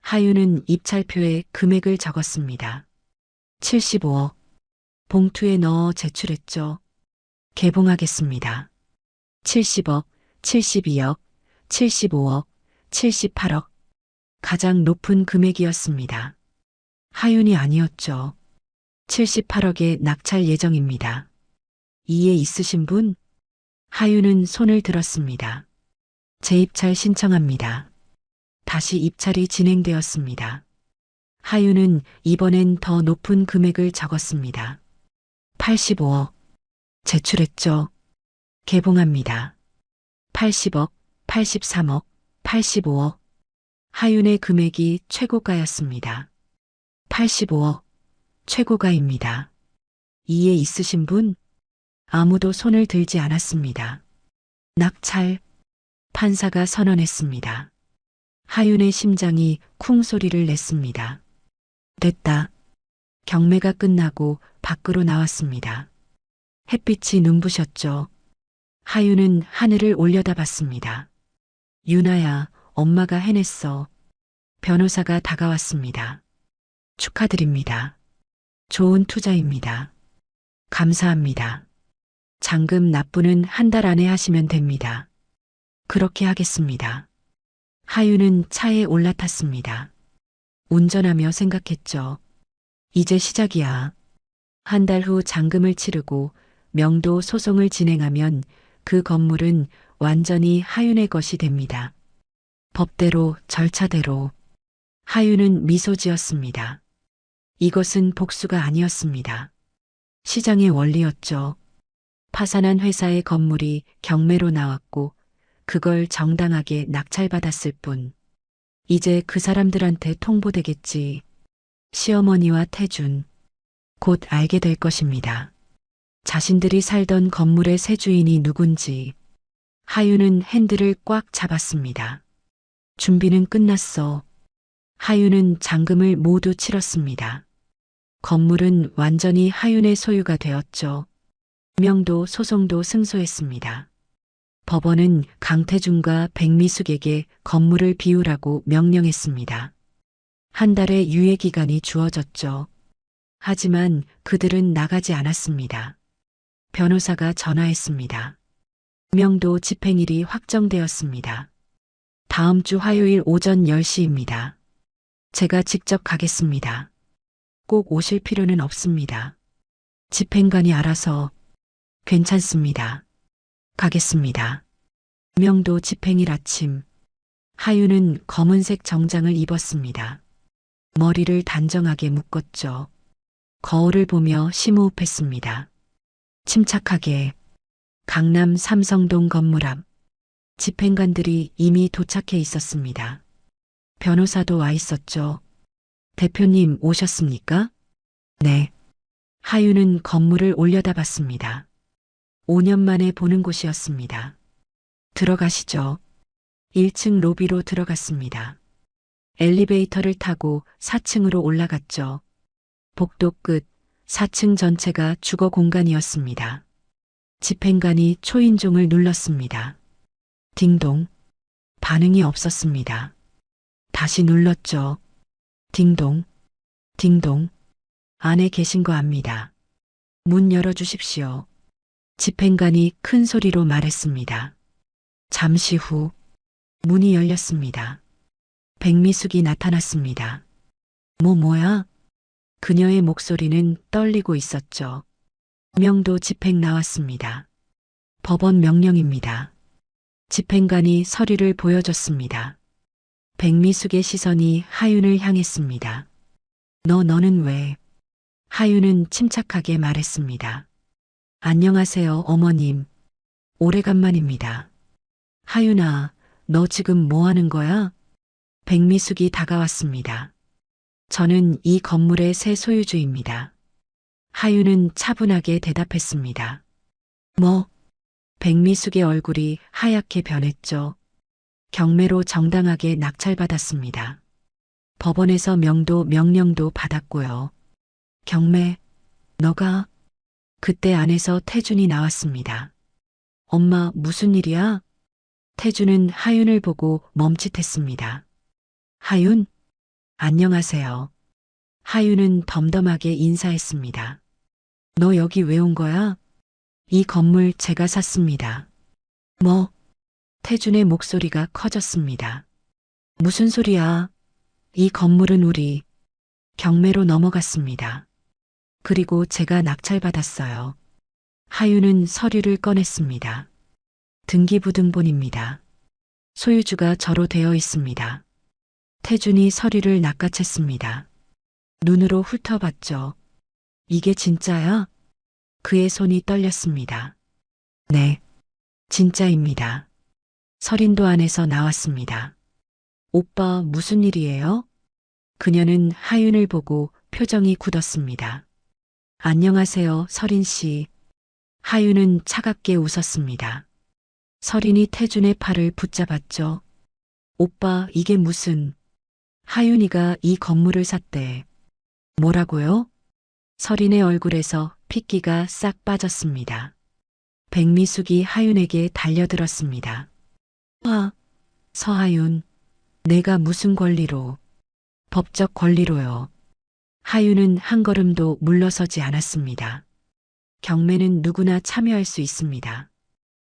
하유는 입찰표에 금액을 적었습니다. 75억. 봉투에 넣어 제출했죠. 개봉하겠습니다. 70억, 72억, 75억, 78억. 가장 높은 금액이었습니다. 하윤이 아니었죠. 78억에 낙찰 예정입니다. 이해 있으신 분? 하윤은 손을 들었습니다. 재입찰 신청합니다. 다시 입찰이 진행되었습니다. 하윤은 이번엔 더 높은 금액을 적었습니다. 85억. 제출했죠. 개봉합니다. 80억, 83억, 85억. 하윤의 금액이 최고가였습니다. 85억. 최고가입니다. 이해 있으신 분? 아무도 손을 들지 않았습니다. 낙찰. 판사가 선언했습니다. 하윤의 심장이 쿵 소리를 냈습니다. 됐다. 경매가 끝나고 밖으로 나왔습니다. 햇빛이 눈부셨죠. 하윤은 하늘을 올려다봤습니다. 유나야, 엄마가 해냈어. 변호사가 다가왔습니다. 축하드립니다. 좋은 투자입니다. 감사합니다. 잔금 납부는 한 달 안에 하시면 됩니다. 그렇게 하겠습니다. 하윤은 차에 올라탔습니다. 운전하며 생각했죠. 이제 시작이야. 한 달 후 잔금을 치르고 명도 소송을 진행하면 그 건물은 완전히 하윤의 것이 됩니다. 법대로 절차대로. 하윤은 미소 지었습니다. 이것은 복수가 아니었습니다. 시장의 원리였죠. 파산한 회사의 건물이 경매로 나왔고 그걸 정당하게 낙찰받았을 뿐. 이제 그 사람들한테 통보되겠지. 시어머니와 태준. 곧 알게 될 것입니다. 자신들이 살던 건물의 새 주인이 누군지. 하윤은 핸들을 꽉 잡았습니다. 준비는 끝났어. 하윤은 잔금을 모두 치렀습니다. 건물은 완전히 하윤의 소유가 되었죠. 명도 소송도 승소했습니다. 법원은 강태준과 백미숙에게 건물을 비우라고 명령했습니다. 한 달의 유예 기간이 주어졌죠. 하지만 그들은 나가지 않았습니다. 변호사가 전화했습니다. 명도 집행일이 확정되었습니다. 다음 주 화요일 오전 10시입니다. 제가 직접 가겠습니다. 꼭 오실 필요는 없습니다. 집행관이 알아서. 괜찮습니다. 가겠습니다. 명도 집행일 아침. 하윤은 검은색 정장을 입었습니다. 머리를 단정하게 묶었죠. 거울을 보며 심호흡했습니다. 침착하게. 강남 삼성동 건물 앞. 집행관들이 이미 도착해 있었습니다. 변호사도 와 있었죠. 대표님 오셨습니까? 네. 하윤은 건물을 올려다봤습니다. 5년 만에 보는 곳이었습니다. 들어가시죠. 1층 로비로 들어갔습니다. 엘리베이터를 타고 4층으로 올라갔죠. 복도 끝 4층 전체가 주거 공간이었습니다. 집행관이 초인종을 눌렀습니다. 딩동. 반응이 없었습니다. 다시 눌렀죠. 딩동. 딩동. 안에 계신 거 압니다. 문 열어주십시오. 집행관이 큰 소리로 말했습니다. 잠시 후 문이 열렸습니다. 백미숙이 나타났습니다. 뭐야? 그녀의 목소리는 떨리고 있었죠. 명도 집행 나왔습니다. 법원 명령입니다. 집행관이 서류를 보여줬습니다. 백미숙의 시선이 하윤을 향했습니다. 너는 왜? 하윤은 침착하게 말했습니다. 안녕하세요, 어머님. 오래간만입니다. 하윤아, 너 지금 뭐 하는 거야? 백미숙이 다가왔습니다. 저는 이 건물의 새 소유주입니다. 하윤은 차분하게 대답했습니다. 뭐? 백미숙의 얼굴이 하얗게 변했죠. 경매로 정당하게 낙찰받았습니다. 법원에서 명도 명령도 받았고요. 경매, 너가? 그때 안에서 태준이 나왔습니다. 엄마, 무슨 일이야? 태준은 하윤을 보고 멈칫했습니다. 하윤? 안녕하세요. 하윤은 덤덤하게 인사했습니다. 너 여기 왜 온 거야? 이 건물 제가 샀습니다. 뭐? 태준의 목소리가 커졌습니다. 무슨 소리야? 이 건물은 우리 경매로 넘어갔습니다. 그리고 제가 낙찰받았어요. 하윤은 서류를 꺼냈습니다. 등기부등본입니다. 소유주가 저로 되어 있습니다. 태준이 서류를 낚아챘습니다. 눈으로 훑어봤죠. 이게 진짜야? 그의 손이 떨렸습니다. 네, 진짜입니다. 서린도 안에서 나왔습니다. 오빠, 무슨 일이에요? 그녀는 하윤을 보고 표정이 굳었습니다. 안녕하세요, 서린 씨. 하윤은 차갑게 웃었습니다. 서린이 태준의 팔을 붙잡았죠. 오빠, 이게 무슨... 하윤이가 이 건물을 샀대. 뭐라고요? 서린의 얼굴에서 핏기가 싹 빠졌습니다. 백미숙이 하윤에게 달려들었습니다. 서하윤, 내가 무슨 권리로? 법적 권리로요. 하윤은 한 걸음도 물러서지 않았습니다. 경매는 누구나 참여할 수 있습니다.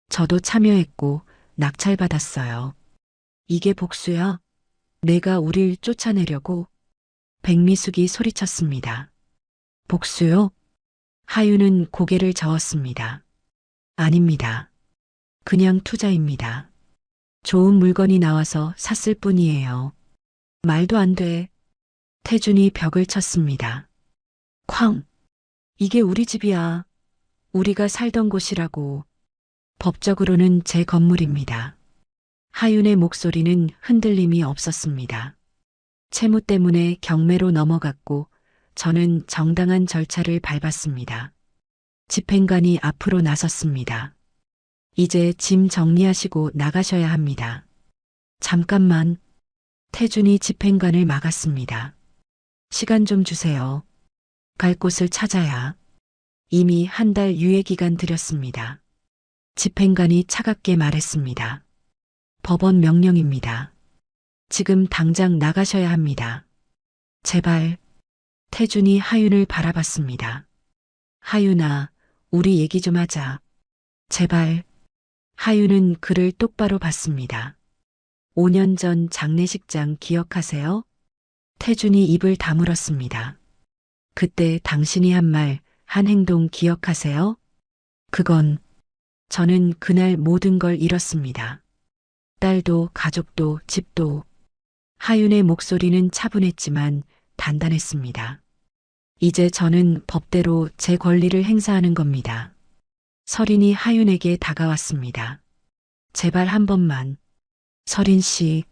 저도 참여했고 낙찰받았어요. 이게 복수야? 내가 우릴 쫓아내려고? 백미숙이 소리쳤습니다. 복수요? 하윤은 고개를 저었습니다. 아닙니다. 그냥 투자입니다. 좋은 물건이 나와서 샀을 뿐이에요. 말도 안 돼. 태준이 벽을 쳤습니다. 쾅! 이게 우리 집이야. 우리가 살던 곳이라고. 법적으로는 제 건물입니다. 하윤의 목소리는 흔들림이 없었습니다. 채무 때문에 경매로 넘어갔고 저는 정당한 절차를 밟았습니다. 집행관이 앞으로 나섰습니다. 이제 짐 정리하시고 나가셔야 합니다. 잠깐만. 태준이 집행관을 막았습니다. 시간 좀 주세요. 갈 곳을 찾아야. 이미 한 달 유예기간 드렸습니다. 집행관이 차갑게 말했습니다. 법원 명령입니다. 지금 당장 나가셔야 합니다. 제발. 태준이 하윤을 바라봤습니다. 하윤아, 우리 얘기 좀 하자. 제발. 하윤은 그를 똑바로 봤습니다. 5년 전 장례식장 기억하세요? 태준이 입을 다물었습니다. 그때 당신이 한 말, 한 행동 기억하세요? 그건 저는 그날 모든 걸 잃었습니다. 딸도 가족도 집도. 하윤의 목소리는 차분했지만 단단했습니다. 이제 저는 법대로 제 권리를 행사하는 겁니다. 서린이 하윤에게 다가왔습니다. 제발 한 번만. 서린 씨.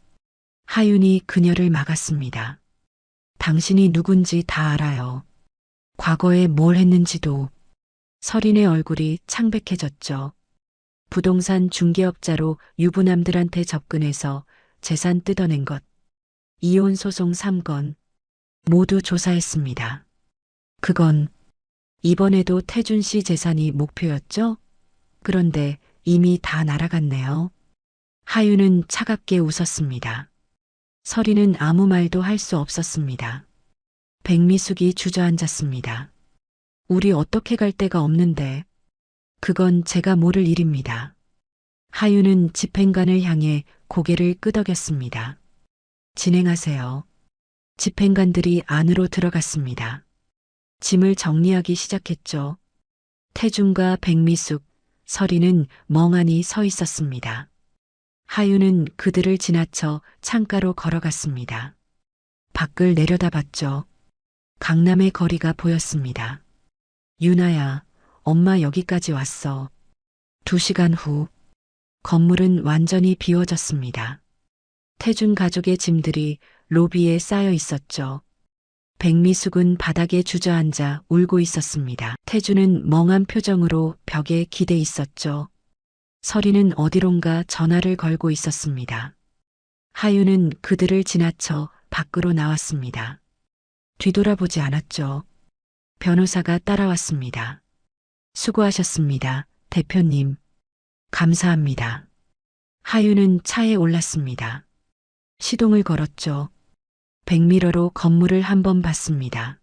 하윤이 그녀를 막았습니다. 당신이 누군지 다 알아요. 과거에 뭘 했는지도. 서린의 얼굴이 창백해졌죠. 부동산 중개업자로 유부남들한테 접근해서 재산 뜯어낸 것, 이혼 소송 3건 모두 조사했습니다. 그건 이번에도 태준 씨 재산이 목표였죠? 그런데 이미 다 날아갔네요. 하윤은 차갑게 웃었습니다. 서리는 아무 말도 할 수 없었습니다. 백미숙이 주저앉았습니다. 우리 어떻게 갈 데가 없는데. 그건 제가 모를 일입니다. 하윤은 집행관을 향해 고개를 끄덕였습니다. 진행하세요. 집행관들이 안으로 들어갔습니다. 짐을 정리하기 시작했죠. 태준과 백미숙, 서리는 멍하니 서 있었습니다. 하윤은 그들을 지나쳐 창가로 걸어갔습니다. 밖을 내려다봤죠. 강남의 거리가 보였습니다. 유나야, 엄마 여기까지 왔어. 2시간 후, 건물은 완전히 비워졌습니다. 태준 가족의 짐들이 로비에 쌓여 있었죠. 백미숙은 바닥에 주저앉아 울고 있었습니다. 태준은 멍한 표정으로 벽에 기대 있었죠. 서리는 어디론가 전화를 걸고 있었습니다. 하윤은 그들을 지나쳐 밖으로 나왔습니다. 뒤돌아보지 않았죠. 변호사가 따라왔습니다. 수고하셨습니다, 대표님. 감사합니다. 하윤은 차에 올랐습니다. 시동을 걸었죠. 백미러로 건물을 한번 봤습니다.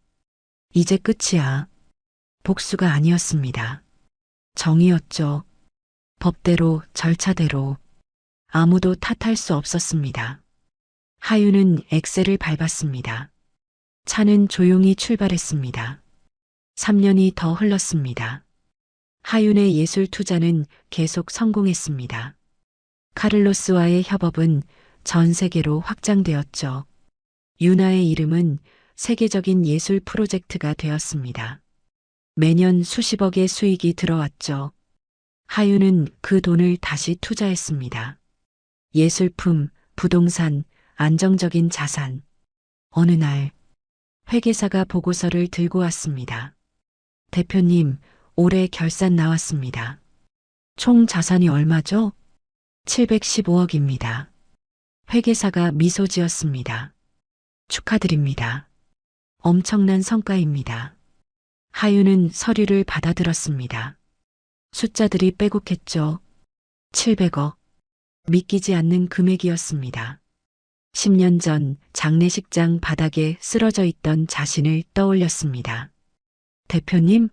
이제 끝이야. 복수가 아니었습니다. 정의였죠. 법대로, 절차대로. 아무도 탓할 수 없었습니다. 하윤은 엑셀을 밟았습니다. 차는 조용히 출발했습니다. 3년이 더 흘렀습니다. 하윤의 예술 투자는 계속 성공했습니다. 카를로스와의 협업은 전 세계로 확장되었죠. 유나의 이름은 세계적인 예술 프로젝트가 되었습니다. 매년 수십억의 수익이 들어왔죠. 하윤은 그 돈을 다시 투자했습니다. 예술품, 부동산, 안정적인 자산. 어느 날 회계사가 보고서를 들고 왔습니다. 대표님, 올해 결산 나왔습니다. 총 자산이 얼마죠? 715억입니다. 회계사가 미소 지었습니다. 축하드립니다. 엄청난 성과입니다. 하윤은 서류를 받아들었습니다. 숫자들이 빼곡했죠. 700억. 믿기지 않는 금액이었습니다. 10년 전 장례식장 바닥에 쓰러져 있던 자신을 떠올렸습니다. 대표님?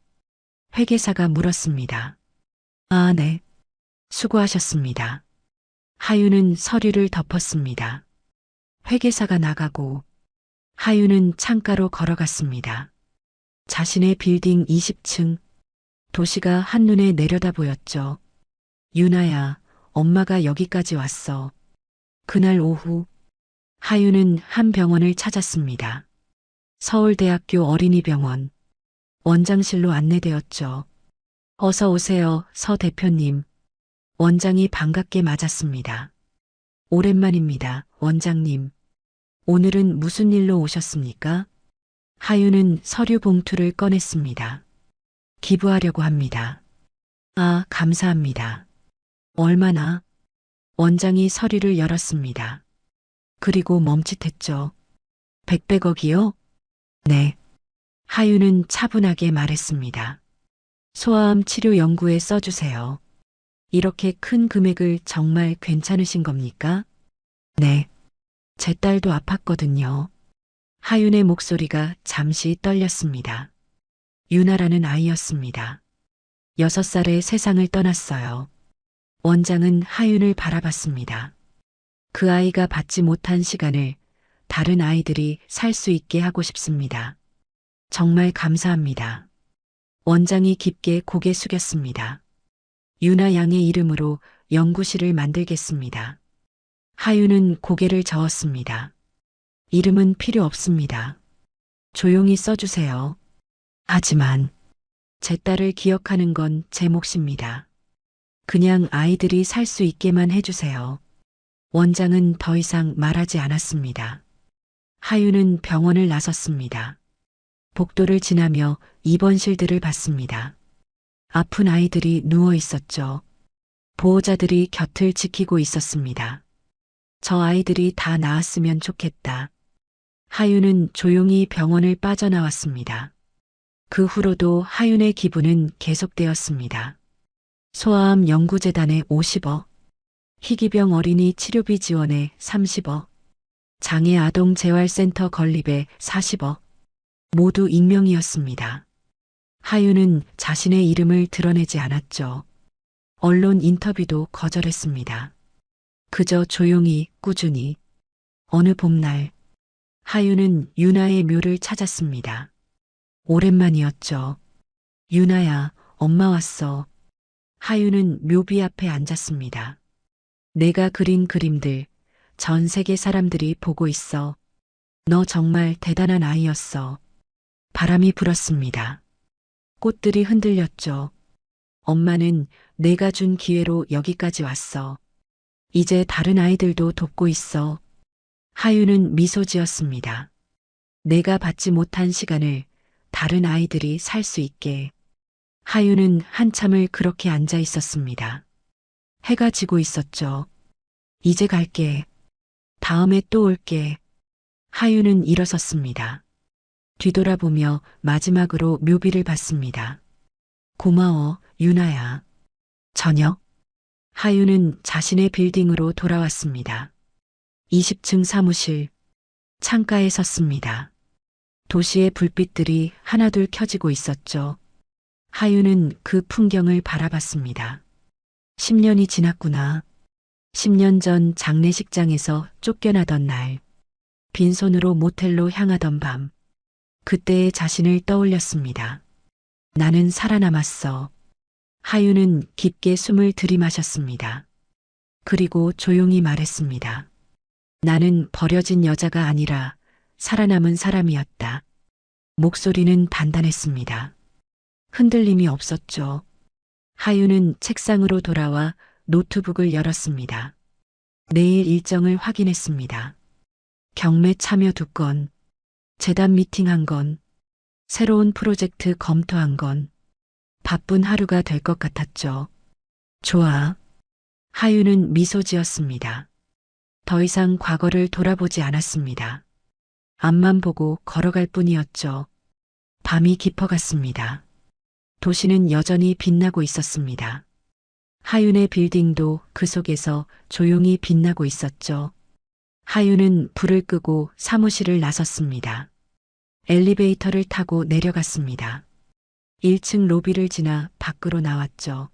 회계사가 물었습니다. 아, 네. 수고하셨습니다. 하윤은 서류를 덮었습니다. 회계사가 나가고 하윤은 창가로 걸어갔습니다. 자신의 빌딩 20층. 도시가 한눈에 내려다 보였죠. 유나야, 엄마가 여기까지 왔어. 그날 오후 하윤은 한 병원을 찾았습니다. 서울대학교 어린이병원. 원장실로 안내되었죠. 어서 오세요, 서 대표님. 원장이 반갑게 맞았습니다. 오랜만입니다, 원장님. 오늘은 무슨 일로 오셨습니까? 하윤은 서류 봉투를 꺼냈습니다. 기부하려고 합니다. 아, 감사합니다. 얼마나? 원장이 서류를 열었습니다. 그리고 멈칫했죠. 100억이요? 네. 하윤은 차분하게 말했습니다. 소아암 치료 연구에 써주세요. 이렇게 큰 금액을 정말 괜찮으신 겁니까? 네. 제 딸도 아팠거든요. 하윤의 목소리가 잠시 떨렸습니다. 유나라는 아이였습니다. 6살에 세상을 떠났어요. 원장은 하윤을 바라봤습니다. 그 아이가 받지 못한 시간을 다른 아이들이 살 수 있게 하고 싶습니다. 정말 감사합니다. 원장이 깊게 고개 숙였습니다. 유나 양의 이름으로 연구실을 만들겠습니다. 하윤은 고개를 저었습니다. 이름은 필요 없습니다. 조용히 써주세요. 하지만 제 딸을 기억하는 건 제 몫입니다. 그냥 아이들이 살 수 있게만 해주세요. 원장은 더 이상 말하지 않았습니다. 하윤은 병원을 나섰습니다. 복도를 지나며 입원실들을 봤습니다. 아픈 아이들이 누워 있었죠. 보호자들이 곁을 지키고 있었습니다. 저 아이들이 다 나았으면 좋겠다. 하윤은 조용히 병원을 빠져나왔습니다. 그 후로도 하윤의 기부는 계속되었습니다. 소아암 연구재단에 50억, 희귀병 어린이 치료비 지원에 30억, 장애 아동 재활센터 건립에 40억, 모두 익명이었습니다. 하윤은 자신의 이름을 드러내지 않았죠. 언론 인터뷰도 거절했습니다. 그저 조용히 꾸준히. 어느 봄날 하윤은 유나의 묘를 찾았습니다. 오랜만이었죠. 유나야, 엄마 왔어. 하윤은 묘비 앞에 앉았습니다. 내가 그린 그림들 전 세계 사람들이 보고 있어. 너 정말 대단한 아이였어. 바람이 불었습니다. 꽃들이 흔들렸죠. 엄마는 내가 준 기회로 여기까지 왔어. 이제 다른 아이들도 돕고 있어. 하윤은 미소 지었습니다. 내가 받지 못한 시간을 다른 아이들이 살 수 있게. 하윤은 한참을 그렇게 앉아 있었습니다. 해가 지고 있었죠. 이제 갈게. 다음에 또 올게. 하윤은 일어섰습니다. 뒤돌아보며 마지막으로 묘비를 봤습니다. 고마워, 유나야. 저녁. 하윤은 자신의 빌딩으로 돌아왔습니다. 20층 사무실. 창가에 섰습니다. 도시의 불빛들이 하나둘 켜지고 있었죠. 하윤은 그 풍경을 바라봤습니다. 10년이 지났구나. 10년 전 장례식장에서 쫓겨나던 날. 빈손으로 모텔로 향하던 밤. 그때의 자신을 떠올렸습니다. 나는 살아남았어. 하윤은 깊게 숨을 들이마셨습니다. 그리고 조용히 말했습니다. 나는 버려진 여자가 아니라 살아남은 사람이었다. 목소리는 단단했습니다. 흔들림이 없었죠. 하윤은 책상으로 돌아와 노트북을 열었습니다. 내일 일정을 확인했습니다. 경매 참여 2건, 재단 미팅 1건, 새로운 프로젝트 검토 1건. 바쁜 하루가 될 것 같았죠. 좋아. 하윤은 미소 지었습니다. 더 이상 과거를 돌아보지 않았습니다. 앞만 보고 걸어갈 뿐이었죠. 밤이 깊어갔습니다. 도시는 여전히 빛나고 있었습니다. 하윤의 빌딩도 그 속에서 조용히 빛나고 있었죠. 하윤은 불을 끄고 사무실을 나섰습니다. 엘리베이터를 타고 내려갔습니다. 1층 로비를 지나 밖으로 나왔죠.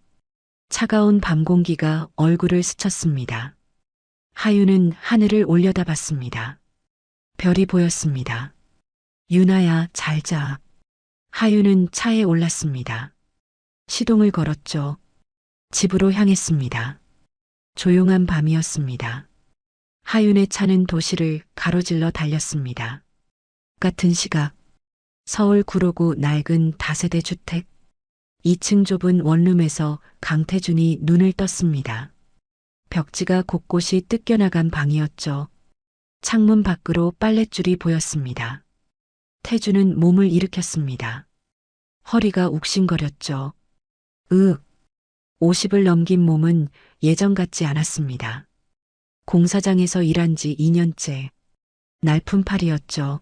차가운 밤 공기가 얼굴을 스쳤습니다. 하윤은 하늘을 올려다봤습니다. 별이 보였습니다. 유나야, 잘 자. 하윤은 차에 올랐습니다. 시동을 걸었죠. 집으로 향했습니다. 조용한 밤이었습니다. 하윤의 차는 도시를 가로질러 달렸습니다. 같은 시각, 서울 구로구 낡은 다세대 주택, 2층 좁은 원룸에서 강태준이 눈을 떴습니다. 벽지가 곳곳이 뜯겨나간 방이었죠. 창문 밖으로 빨랫줄이 보였습니다. 태준은 몸을 일으켰습니다. 허리가 욱신거렸죠. 50을 넘긴 몸은 예전 같지 않았습니다. 공사장에서 일한 지 2년째. 날품 팔이었죠.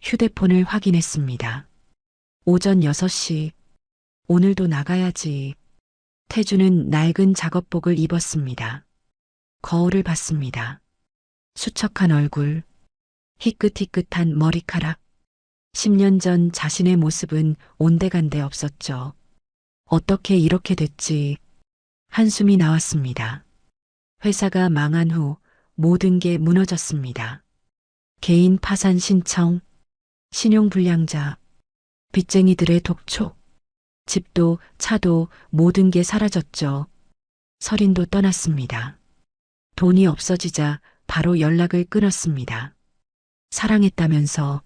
휴대폰을 확인했습니다. 오전 6시. 오늘도 나가야지. 태준은 낡은 작업복을 입었습니다. 거울을 봤습니다. 수척한 얼굴, 희끗희끗한 머리카락. 10년 전 자신의 모습은 온데간데 없었죠. 어떻게 이렇게 됐지? 한숨이 나왔습니다. 회사가 망한 후 모든 게 무너졌습니다. 개인 파산 신청, 신용불량자, 빚쟁이들의 독촉, 집도 차도 모든 게 사라졌죠. 설인도 떠났습니다. 돈이 없어지자 바로 연락을 끊었습니다. 사랑했다면서.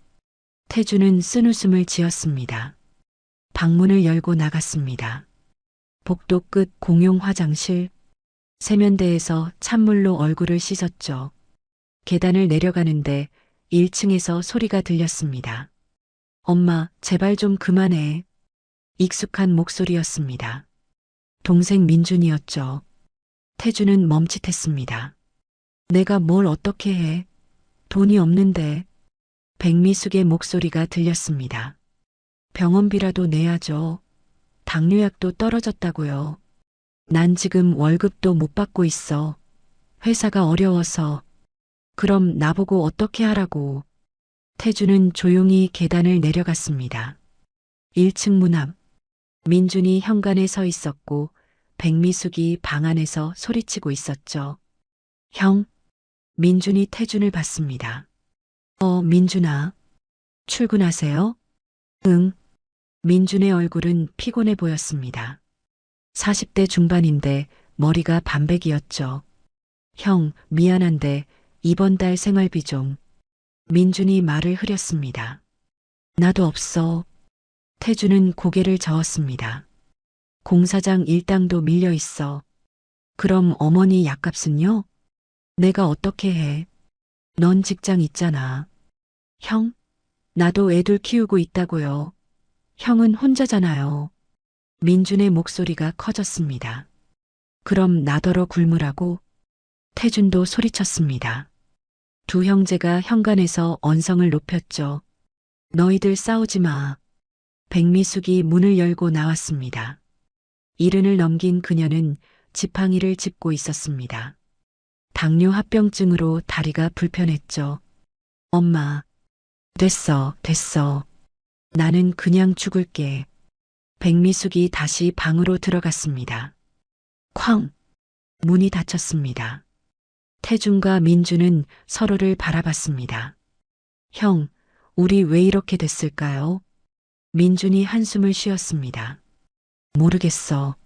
태준은 쓴웃음을 지었습니다. 방문을 열고 나갔습니다. 복도 끝 공용 화장실, 세면대에서 찬물로 얼굴을 씻었죠. 계단을 내려가는데 1층에서 소리가 들렸습니다. 엄마, 제발 좀 그만해. 익숙한 목소리였습니다. 동생 민준이었죠. 태주는 멈칫했습니다. 내가 뭘 어떻게 해? 돈이 없는데. 백미숙의 목소리가 들렸습니다. 병원비라도 내야죠. 당뇨약도 떨어졌다고요. 난 지금 월급도 못 받고 있어. 회사가 어려워서. 그럼 나보고 어떻게 하라고. 태주는 조용히 계단을 내려갔습니다. 1층 문 앞. 민준이 현관에 서 있었고 백미숙이 방 안에서 소리치고 있었죠. 형. 민준이 태준을 봤습니다. 민준아. 출근하세요? 응. 민준의 얼굴은 피곤해 보였습니다. 40대 중반인데 머리가 반백이었죠. 형, 미안한데 이번 달 생활비 좀. 민준이 말을 흐렸습니다. 나도 없어. 태주는 고개를 저었습니다. 공사장 일당도 밀려 있어. 그럼 어머니 약값은요? 내가 어떻게 해? 넌 직장 있잖아. 형? 나도 애들 키우고 있다고요. 형은 혼자잖아요. 민준의 목소리가 커졌습니다. 그럼 나더러 굶으라고? 태준도 소리쳤습니다. 두 형제가 현관에서 언성을 높였죠. 너희들 싸우지 마. 백미숙이 문을 열고 나왔습니다. 이른을 넘긴 그녀는 지팡이를 짚고 있었습니다. 당뇨 합병증으로 다리가 불편했죠. 엄마. 됐어. 나는 그냥 죽을게. 백미숙이 다시 방으로 들어갔습니다. 쾅! 문이 닫혔습니다. 태준과 민주는 서로를 바라봤습니다. 형, 우리 왜 이렇게 됐을까요? 민준이 한숨을 쉬었습니다. 모르겠어.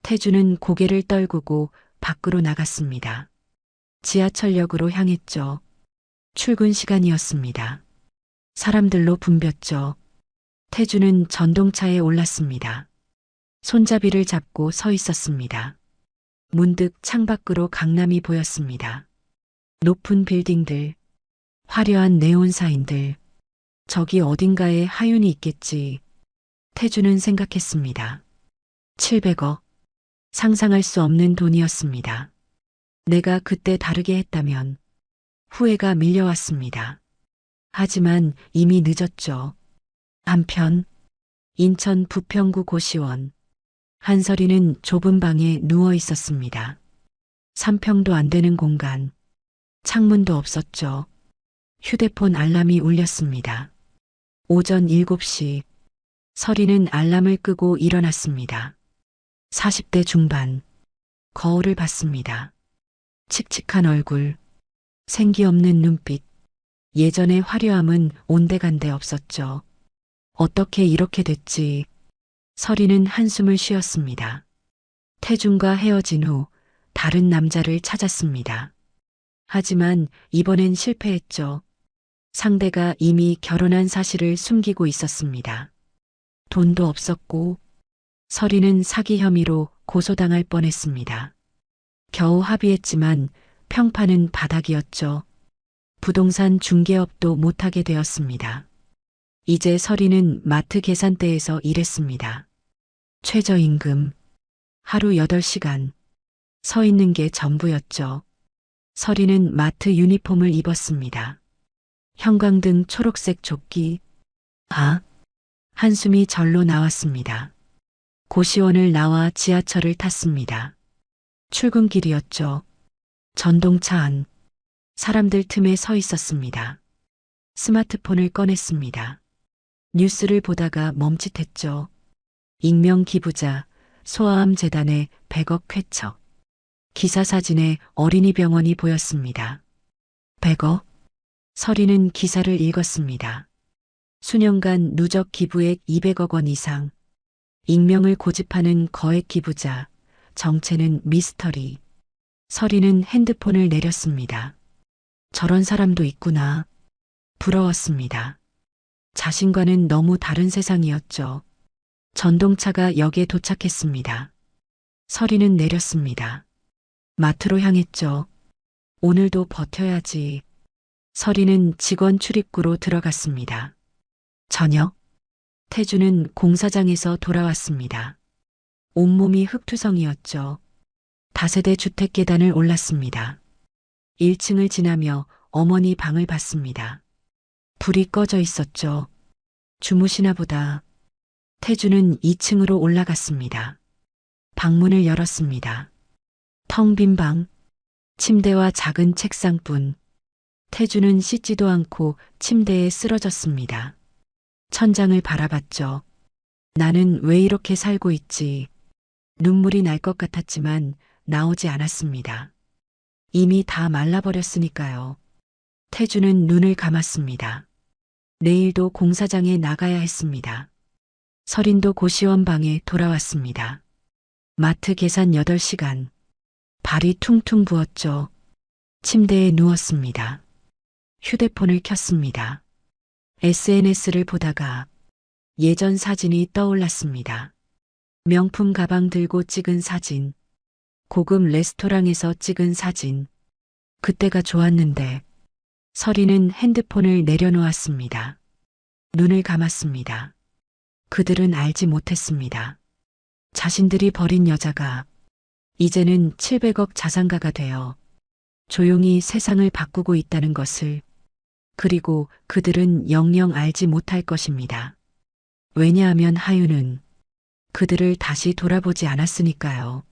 태준은 고개를 떨구고 밖으로 나갔습니다. 지하철역으로 향했죠. 출근 시간이었습니다. 사람들로 붐볐죠. 태준은 전동차에 올랐습니다. 손잡이를 잡고 서 있었습니다. 문득 창밖으로 강남이 보였습니다. 높은 빌딩들, 화려한 네온사인들, 저기 어딘가에 하윤이 있겠지. 태준은 생각했습니다. 700억. 상상할 수 없는 돈이었습니다. 내가 그때 다르게 했다면 후회가 밀려왔습니다. 하지만 이미 늦었죠. 한편 인천 부평구 고시원. 한설이는 좁은 방에 누워 있었습니다. 3평도 안 되는 공간. 창문도 없었죠. 휴대폰 알람이 울렸습니다. 오전 7시. 설이는 알람을 끄고 일어났습니다. 40대 중반. 거울을 봤습니다. 칙칙한 얼굴. 생기 없는 눈빛. 예전의 화려함은 온데간데 없었죠. 어떻게 이렇게 됐지? 설이는 한숨을 쉬었습니다. 태준과 헤어진 후 다른 남자를 찾았습니다. 하지만 이번엔 실패했죠. 상대가 이미 결혼한 사실을 숨기고 있었습니다. 돈도 없었고 설이는 사기 혐의로 고소당할 뻔했습니다. 겨우 합의했지만 평판은 바닥이었죠. 부동산 중개업도 못하게 되었습니다. 이제 설이는 마트 계산대에서 일했습니다. 최저임금, 하루 8시간, 서 있는 게 전부였죠. 설이는 마트 유니폼을 입었습니다. 형광등 초록색 조끼, 한숨이 절로 나왔습니다. 고시원을 나와 지하철을 탔습니다. 출근길이었죠. 전동차 안, 사람들 틈에 서 있었습니다. 스마트폰을 꺼냈습니다. 뉴스를 보다가 멈칫했죠. 익명 기부자, 소아암 재단의 100억 쾌척. 기사 사진에 어린이 병원이 보였습니다. 100억? 설이는 기사를 읽었습니다. 수년간 누적 기부액 200억 원 이상. 익명을 고집하는 거액 기부자. 정체는 미스터리. 설이는 핸드폰을 내렸습니다. 저런 사람도 있구나. 부러웠습니다. 자신과는 너무 다른 세상이었죠. 전동차가 역에 도착했습니다. 설이는 내렸습니다. 마트로 향했죠. 오늘도 버텨야지. 설이는 직원 출입구로 들어갔습니다. 저녁. 태주는 공사장에서 돌아왔습니다. 온몸이 흙투성이었죠. 다세대 주택 계단을 올랐습니다. 1층을 지나며 어머니 방을 봤습니다. 불이 꺼져 있었죠. 주무시나 보다. 태주는 2층으로 올라갔습니다. 방문을 열었습니다. 텅 빈 방, 침대와 작은 책상뿐. 태주는 씻지도 않고 침대에 쓰러졌습니다. 천장을 바라봤죠. 나는 왜 이렇게 살고 있지? 눈물이 날 것 같았지만 나오지 않았습니다. 이미 다 말라버렸으니까요. 태주는 눈을 감았습니다. 내일도 공사장에 나가야 했습니다. 설인도 고시원 방에 돌아왔습니다. 마트 계산 8시간. 발이 퉁퉁 부었죠. 침대에 누웠습니다. 휴대폰을 켰습니다. SNS를 보다가 예전 사진이 떠올랐습니다. 명품 가방 들고 찍은 사진. 고급 레스토랑에서 찍은 사진. 그때가 좋았는데. 설이는 핸드폰을 내려놓았습니다. 눈을 감았습니다. 그들은 알지 못했습니다. 자신들이 버린 여자가 이제는 700억 자산가가 되어 조용히 세상을 바꾸고 있다는 것을, 그리고 그들은 영영 알지 못할 것입니다. 왜냐하면 하윤은 그들을 다시 돌아보지 않았으니까요.